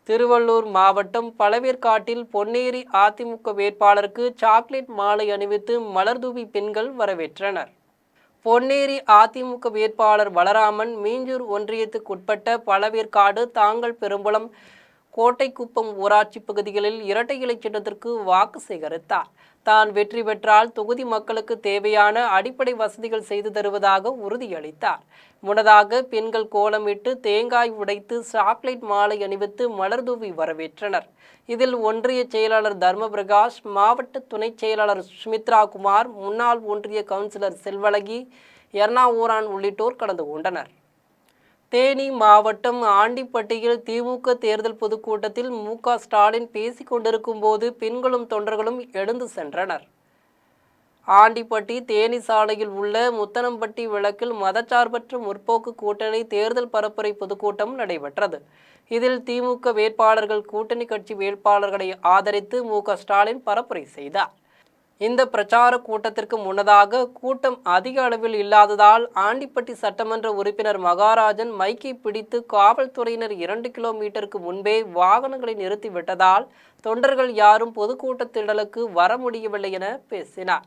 திருவள்ளூர் மாவட்டம் பழவேற்காட்டில் பொன்னேரி அதிமுக வேட்பாளருக்கு சாக்லேட் மாலை அணிவித்து மலர்தூவி பெண்கள் வரவேற்றனர். பொன்னேரி அதிமுக வேட்பாளர் பலராமன் மீஞ்சூர் ஒன்றியத்துக்குட்பட்ட பழவேற்காடு, தாங்கல் பெரும்புலம், கோட்டைக்குப்பம் ஊராட்சி பகுதிகளில் இரட்டை இலை சின்னத்திற்கு வாக்கு சேகரித்தார். தான் வெற்றி பெற்றால் தொகுதி மக்களுக்கு தேவையான அடிப்படை வசதிகள் செய்து தருவதாக உறுதியளித்தார். முன்னதாக பெண்கள் கோலமிட்டு தேங்காய் உடைத்து சாக்லேட் மாலை அணிவித்து மலர்தூவி வரவேற்றனர். இதில் ஒன்றிய செயலாளர் தர்மபிரகாஷ், மாவட்ட துணை செயலாளர் சுமித்ரா குமார், முன்னாள் ஒன்றிய கவுன்சிலர் செல்வழகி, எர்ணாவூரான் உள்ளிட்டோர் கலந்து கொண்டனர். தேனி மாவட்டம் ஆண்டிப்பட்டியில் திமுக தேர்தல் பொதுக்கூட்டத்தில் மு.க. ஸ்டாலின் பேசிக் கொண்டிருக்கும் போது பெண்களும் தொண்டர்களும் எழுந்து சென்றனர். ஆண்டிப்பட்டி தேனி சாலையில் உள்ள முத்தனம்பட்டி விளக்கில் மதச்சார்பற்ற முற்போக்கு கூட்டணி தேர்தல் பரப்புரை பொதுக்கூட்டம் நடைபெற்றது. இதில் திமுக வேட்பாளர்கள் கூட்டணி கட்சி வேட்பாளர்களை ஆதரித்து மு.க. ஸ்டாலின் பரப்புரை செய்தார். இந்த பிரச்சார கூட்டத்திற்கு முன்னதாக கூட்டம் அதிக அளவில் இல்லாததால் ஆண்டிப்பட்டி சட்டமன்ற உறுப்பினர் மகாராஜன் மைக்கை பிடித்து காவல்துறையினர் 2 கிலோமீட்டருக்கு முன்பே வாகனங்களை நிறுத்திவிட்டதால் தொண்டர்கள் யாரும் பொதுக்கூட்டத்திடலுக்கு வர முடியவில்லை என பேசினார்.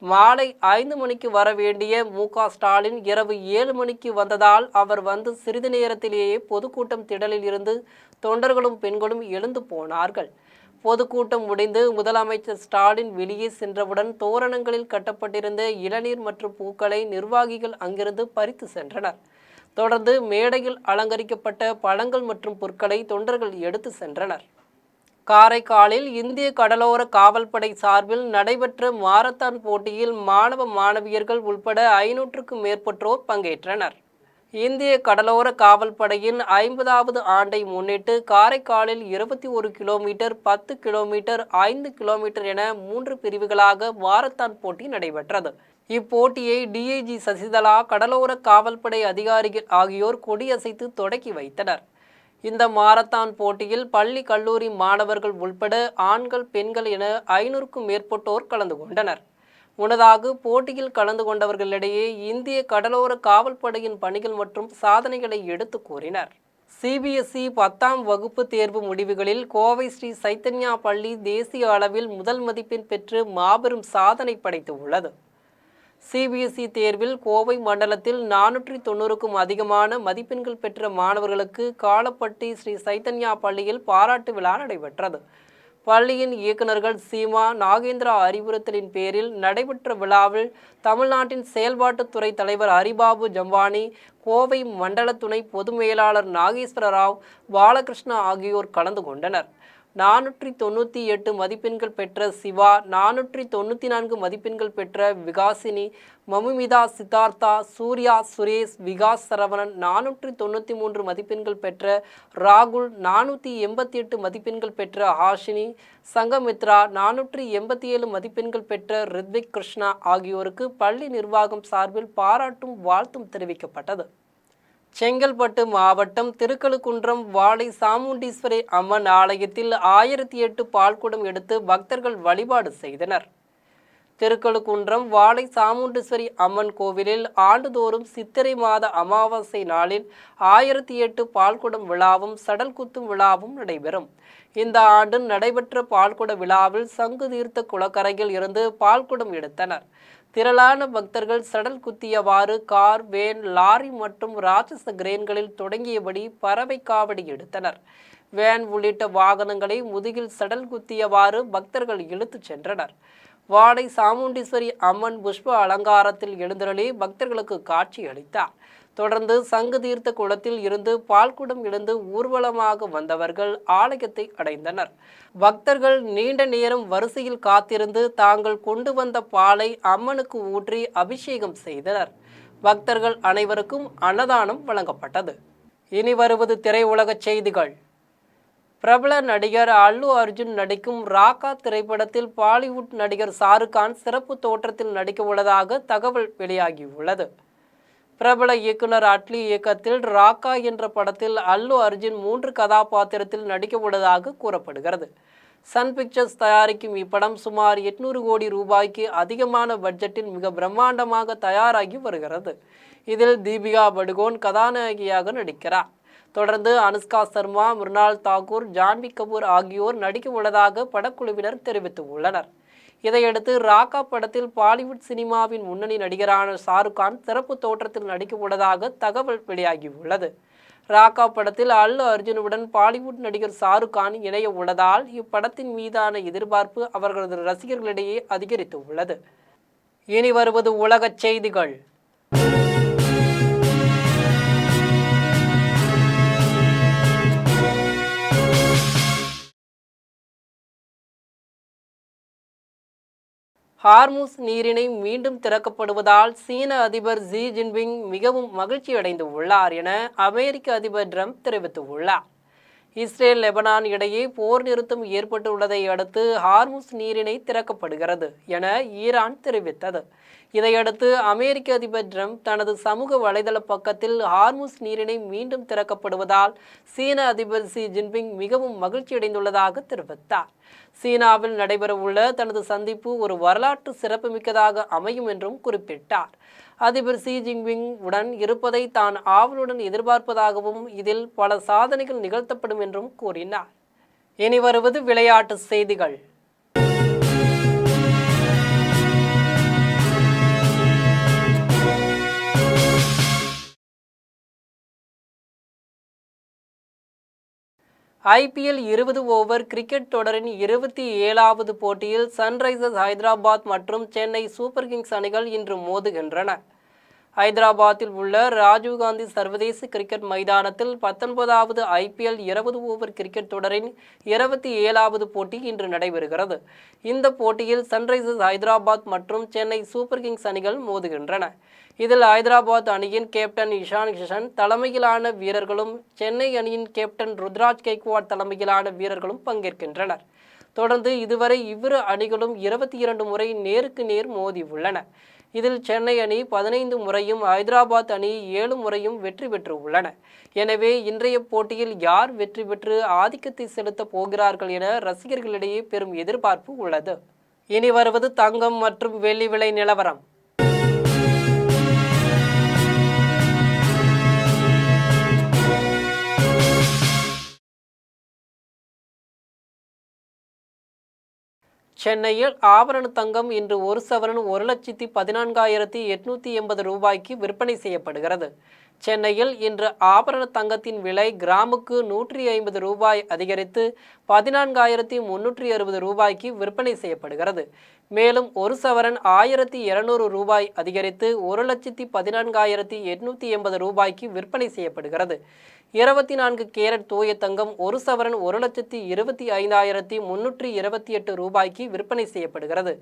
மாலை 5 மணிக்கு வர வேண்டிய மு.க. ஸ்டாலின் இரவு 7 மணிக்கு வந்ததால் அவர் வந்து சிறிது நேரத்திலேயே பொதுக்கூட்டம் திடலில் இருந்து தொண்டர்களும் பெண்களும் எழுந்து போனார்கள். பொதுக்கூட்டம் முடிந்து முதலமைச்சர் ஸ்டாலின் வெளியே சென்றவுடன் தோரணங்களில் கட்டப்பட்டிருந்த இளநீர் மற்றும் பூக்களை நிர்வாகிகள் அங்கிருந்து பறித்து சென்றனர். தொடர்ந்து மேடையில் அலங்கரிக்கப்பட்ட பழங்கள் மற்றும் பொருட்களை தொண்டர்கள் எடுத்து சென்றனர். காரைக்காலில் இந்திய கடலோர காவல்படை சார்பில் நடைபெற்ற மாரத்தான் போட்டியில் மாணவ மாணவியர்கள் உள்பட 500க்கும் மேற்பட்டோர் பங்கேற்றனர். இந்திய கடலோர காவல்படையின் 50வது ஆண்டை முன்னிட்டு காரைக்காலில் 21 கிலோமீட்டர், 10 கிலோமீட்டர், 5 கிலோமீட்டர் என 3 பிரிவுகளாக மாரத்தான் போட்டி நடைபெற்றது. இப்போட்டியை டிஐஜி சசிகலா, கடலோர காவல்படை அதிகாரிகள் ஆகியோர் கொடியசைத்து தொடக்கி வைத்தனர். இந்த மாரத்தான் போட்டியில் பள்ளி கல்லூரி மாணவர்கள் உள்பட ஆண்கள் பெண்கள் என 500க்கும் மேற்பட்டோர் கலந்து கொண்டனர். முன்னதாக போட்டியில் கலந்து கொண்டவர்களிடையே இந்திய கடலோர காவல்படையின் பணிகள் மற்றும் சாதனைகளை எடுத்து கூறினர். சிபிஎஸ்இ 10ஆம் வகுப்பு தேர்வு முடிவுகளில் கோவை ஸ்ரீ சைத்தன்யா பள்ளி தேசிய அளவில் முதல் மதிப்பெண் பெற்று மாபெரும் சாதனை படைத்து உள்ளது. சிபிஎஸ்இ தேர்வில் கோவை மண்டலத்தில் 490க்கும் அதிகமான மதிப்பெண்கள் பெற்ற மாணவர்களுக்கு காலப்பட்டி ஸ்ரீ சைத்தன்யா பள்ளியில் பாராட்டு விழா நடைபெற்றது. பள்ளியின் இயக்குநர்கள் சீமா, நாகேந்திரா அறிவுறுத்தலின் பேரில் நடைபெற்ற விழாவில் தமிழ்நாட்டின் செயல்பாட்டுத்துறை தலைவர் ஹரிபாபு ஜம்பானி, கோவை மண்டல துணை பொது மேலாளர் நாகேஸ்வர ராவ், பாலகிருஷ்ணா ஆகியோர் கலந்து கொண்டனர். 498 மதிப்பெண்கள் பெற்ற சிவா, 494 மதிப்பெண்கள் பெற்ற விகாசினி, மமுமிதா, சித்தார்த்தா, சூர்யா, சுரேஷ், விகாஸ் சரவணன், 493 மதிப்பெண்கள் பெற்ற ராகுல், 488 மதிப்பெண்கள் பெற்ற ஹாஷினி, சங்கமித்ரா, 487 மதிப்பெண்கள் பெற்ற ரித்விக் கிருஷ்ணா ஆகியோருக்கு பள்ளி நிர்வாகம் சார்பில் பாராட்டும் வாழ்த்தும் தெரிவிக்கப்பட்டது. செங்கல்பட்டு மாவட்டம் திருக்கழுக்குன்றம் வாழை சாமுண்டீஸ்வரி அம்மன் ஆலயத்தில் 1008 பால்குடம் எடுத்து பக்தர்கள் வழிபாடு செய்தனர். திருக்கழுக்குன்றம் வாழை சாமுண்டீஸ்வரி அம்மன் கோவிலில் ஆண்டுதோறும் சித்திரை மாத அமாவாசை நாளில் 1008 பால்குடம் விழாவும் சடல் குத்தும் விழாவும் நடைபெறும். இந்த ஆண்டு நடைபெற்ற பால்குட விழாவில் சங்கு தீர்த்த குளக்கரையில் இருந்து பால்குடம் எடுத்தனர். திரளான பக்தர்கள் சடல் குத்தியவாறு கார், வேன், லாரி மற்றும் ராட்சச கிரேன்களில் தொடங்கியபடி பறவை காவடி எடுத்தனர். வேன் உள்ளிட்ட வாகனங்களை முதுகில் சடல் குத்தியவாறு பக்தர்கள் இழுத்துச் சென்றனர். வாழை சாமுண்டீஸ்வரி அம்மன் புஷ்ப அலங்காரத்தில் எழுந்தருளி பக்தர்களுக்கு காட்சி அளித்தார். தொடர்ந்து சங்கு தீர்த்த குளத்தில் இருந்து பால்குடம் எழுந்து ஊர்வலமாக வந்தவர்கள் ஆலயத்தை அடைந்தனர். பக்தர்கள் நீண்ட நேரம் வரிசையில் காத்திருந்து தாங்கள் கொண்டு வந்த பாலை அம்மனுக்கு ஊற்றி அபிஷேகம் செய்தனர். பக்தர்கள் அனைவருக்கும் அன்னதானம் வழங்கப்பட்டது. இனி வருவது திரையுலக செய்திகள். பிரபல நடிகர் அல்லு அர்ஜுன் நடிக்கும் ராக்கா திரைப்படத்தில் பாலிவுட் நடிகர் ஷாருக்கான் சிறப்பு தோற்றத்தில் நடிக்க உள்ளதாக தகவல் வெளியாகியுள்ளது. பிரபல இயக்குனர் அட்லி இயக்கத்தில் ராக்கா என்ற படத்தில் அல்லு அர்ஜுன் 3 கதாபாத்திரத்தில் நடிக்க உள்ளதாக கூறப்படுகிறது. சன் பிக்சர்ஸ் தயாரிக்கும் இப்படம் சுமார் 800 கோடி ரூபாய்க்கு அதிகமான பட்ஜெட்டில் மிக பிரம்மாண்டமாக தயாராகி வருகிறது. இதில் தீபிகா படுகோன் கதாநாயகியாக நடிக்கிறார். தொடர்ந்து அனுஷ்கா சர்மா, மிருனால் தாக்கூர், ஜான்வி கபூர் ஆகியோர் நடிக்க உள்ளதாக படக்குழுவினர் தெரிவித்துள்ளனர். இதையடுத்து ராக்கா படத்தில் பாலிவுட் சினிமாவின் முன்னணி நடிகரான ஷாருக்கான் சிறப்பு தோற்றத்தில் நடிக்க உள்ளதாக தகவல் வெளியாகியுள்ளது. ராக்கா படத்தில் அல்லு அர்ஜுனுடன் பாலிவுட் நடிகர் ஷாருக்கான் இணைய உள்ளதால் இப்படத்தின் மீதான எதிர்பார்ப்பு அவர்களது ரசிகர்களிடையே அதிகரித்து உள்ளது. இனி வருவது உலகச் செய்திகள். ஹார்முஸ் நீரிணை மீண்டும் திறக்கப்படுவதால் சீன அதிபர் ஜி ஜின்பிங் மிகவும் மகிழ்ச்சி அடைந்து உள்ளார் என அமெரிக்க அதிபர் ட்ரம்ப் தெரிவித்துள்ளார். இஸ்ரேல் லெபனான் இடையே போர் நிறுத்தம் ஏற்பட்டுள்ளதை அடுத்து ஹார்முஸ் நீரிணை திறக்கப்படுகிறது என ஈரான் தெரிவித்தது. இதையடுத்து அமெரிக்க அதிபர் ட்ரம்ப் தனது சமூக வலைதள பக்கத்தில் ஹார்முஸ் நீரிணை மீண்டும் திறக்கப்படுவதால் சீன அதிபர் ஷி ஜின்பிங் மிகவும் மகிழ்ச்சியடைந்துள்ளதாக தெரிவித்தார். சீனாவில் நடைபெறவுள்ள தனது சந்திப்பு ஒரு வரலாற்று சிறப்புமிக்கதாக அமையும் என்றும் குறிப்பிட்டார். அதிபர் ஷி ஜின்பிங் உடன் இருப்பதை தான் ஆவலுடன் எதிர்பார்ப்பதாகவும் இதில் பல சாதனைகள் நிகழ்த்தப்படும் என்றும் கூறினார். இனி வருவது விளையாட்டு செய்திகள். IPL 20 ஓவர் கிரிக்கெட் தொடரின் 27வது போட்டியில் சன்ரைசர்ஸ் ஹைதராபாத் மற்றும் சென்னை சூப்பர் கிங்ஸ் அணிகள் இன்று மோதுகின்றன. ஹைதராபாத்தில் உள்ள ராஜீவ்காந்தி சர்வதேச கிரிக்கெட் மைதானத்தில் 19வது IPL 20 ஓவர் கிரிக்கெட் தொடரின் 27வது போட்டி இன்று நடைபெறுகிறது. இந்த போட்டியில் சன்ரைசர்ஸ் ஹைதராபாத் மற்றும் சென்னை சூப்பர் கிங்ஸ் அணிகள் மோதுகின்றன. இதில் ஹைதராபாத் அணியின் கேப்டன் இஷான் கிஷன் தலைமையிலான வீரர்களும் சென்னை அணியின் கேப்டன் ருத்ராஜ் கெய்க்வாட் தலைமையிலான வீரர்களும் பங்கேற்கின்றனர். தொடர்ந்து இதுவரை இவ்விரு அணிகளும் 22 முறை நேருக்கு நேர் மோதி உள்ளன. இதில் சென்னை அணி 15 முறையும் ஹைதராபாத் அணி 7 முறையும் வெற்றி பெற்று உள்ளன. எனவே இன்றைய போட்டியில் யார் வெற்றி பெற்று ஆதிக்கத்தை செலுத்த போகிறார்கள் என ரசிகர்களிடையே பெரும் எதிர்பார்ப்பு உள்ளது. இனி வருவது தங்கம் மற்றும் வெள்ளி விலை நிலவரம். சென்னையில் ஆபரண தங்கம் இன்று ஒரு சவரன் 1,14,880 ரூபாய்க்கு விற்பனை செய்யப்படுகிறது. சென்னையில் இன்று ஆபரண தங்கத்தின் விலை கிராமுக்கு 150 ரூபாய் அதிகரித்து 14,360 ரூபாய்க்கு விற்பனை செய்யப்படுகிறது. மேலும் ஒரு சவரன் 1,200 ரூபாய் அதிகரித்து 1,14,880 ரூபாய்க்கு விற்பனை செய்யப்படுகிறது. 24 கேரட் தூய தங்கம் ஒரு சவரன் 1,25,328 ரூபாய்க்கு விற்பனை செய்யப்படுகிறது.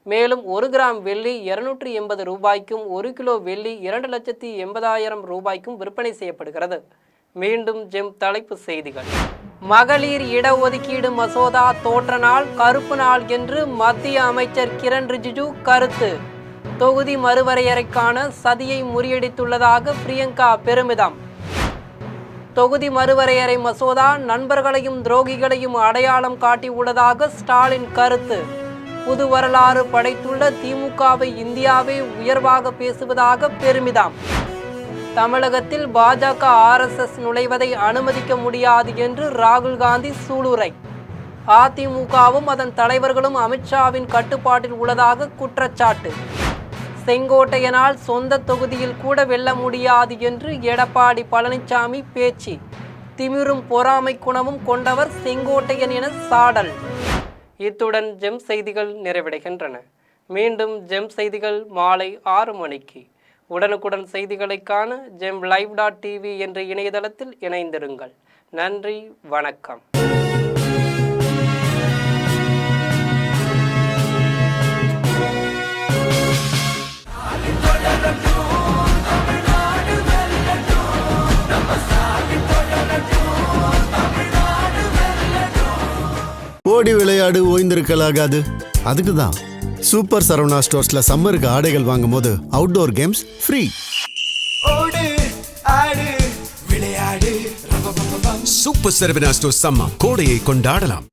மேலும் 1 கிராம் வெள்ளி 280 ரூபாய்க்கும் 1 கிலோ வெள்ளி 2,80,000 ரூபாய்க்கும் விற்பனை செய்யப்படுகிறது. மீண்டும் ஜெம் தலைப்பு செய்திகள். மகளிர் இடஒதுக்கீடு மசோதா தோற்ற நாள் கருப்பு நாள் என்று மத்திய அமைச்சர் கிரண் ரிஜிஜு கருத்து. தொகுதி மறுவரையறைக்கான சதியை முறியடித்துள்ளதாக பிரியங்கா பெருமிதம். தொகுதி மறுவரையறை மசோதா நண்பர்களையும் துரோகிகளையும் அடையாளம் காட்டியுள்ளதாக ஸ்டாலின் கருத்து. புது வரலாறு படைத்துள்ள திமுகவை இந்தியாவே உயர்வாக பேசுவதாக பெருமிதம். தமிழகத்தில் பாஜக RSS நுழைவதை அனுமதிக்க முடியாது என்று ராகுல் காந்தி சூளுரை. அதிமுகவும் அதன் தலைவர்களும் அமித்ஷாவின் கட்டுப்பாட்டில் உள்ளதாக குற்றச்சாட்டு. செங்கோட்டையனால் சொந்த தொகுதியில் கூட வெல்ல முடியாது என்று எடப்பாடி பழனிசாமி பேச்சு. திமிரும் பொறாமை குணமும் கொண்டவர் செங்கோட்டையன் என சாடல். இத்துடன் ஜெம் செய்திகள் நிறைவடைகின்றன. மீண்டும் ஜெம் செய்திகள் மாலை 6 மணிக்கு. உடனுக்குடன் செய்திகளை காண gemlive.tv என்ற இணையதளத்தில் இணைந்திருங்கள். நன்றி, வணக்கம். ஓடி விளையாடு ஓய்ந்திருக்கலாகாது. அதுக்கு தான் சூப்பர் சரவணா ஸ்டோர்ஸ்ல சம்மருக்கு ஆடைகள் வாங்கும் போது outdoor games free. Super Saravana stores summer கோடையை கொண்டாடலாம்.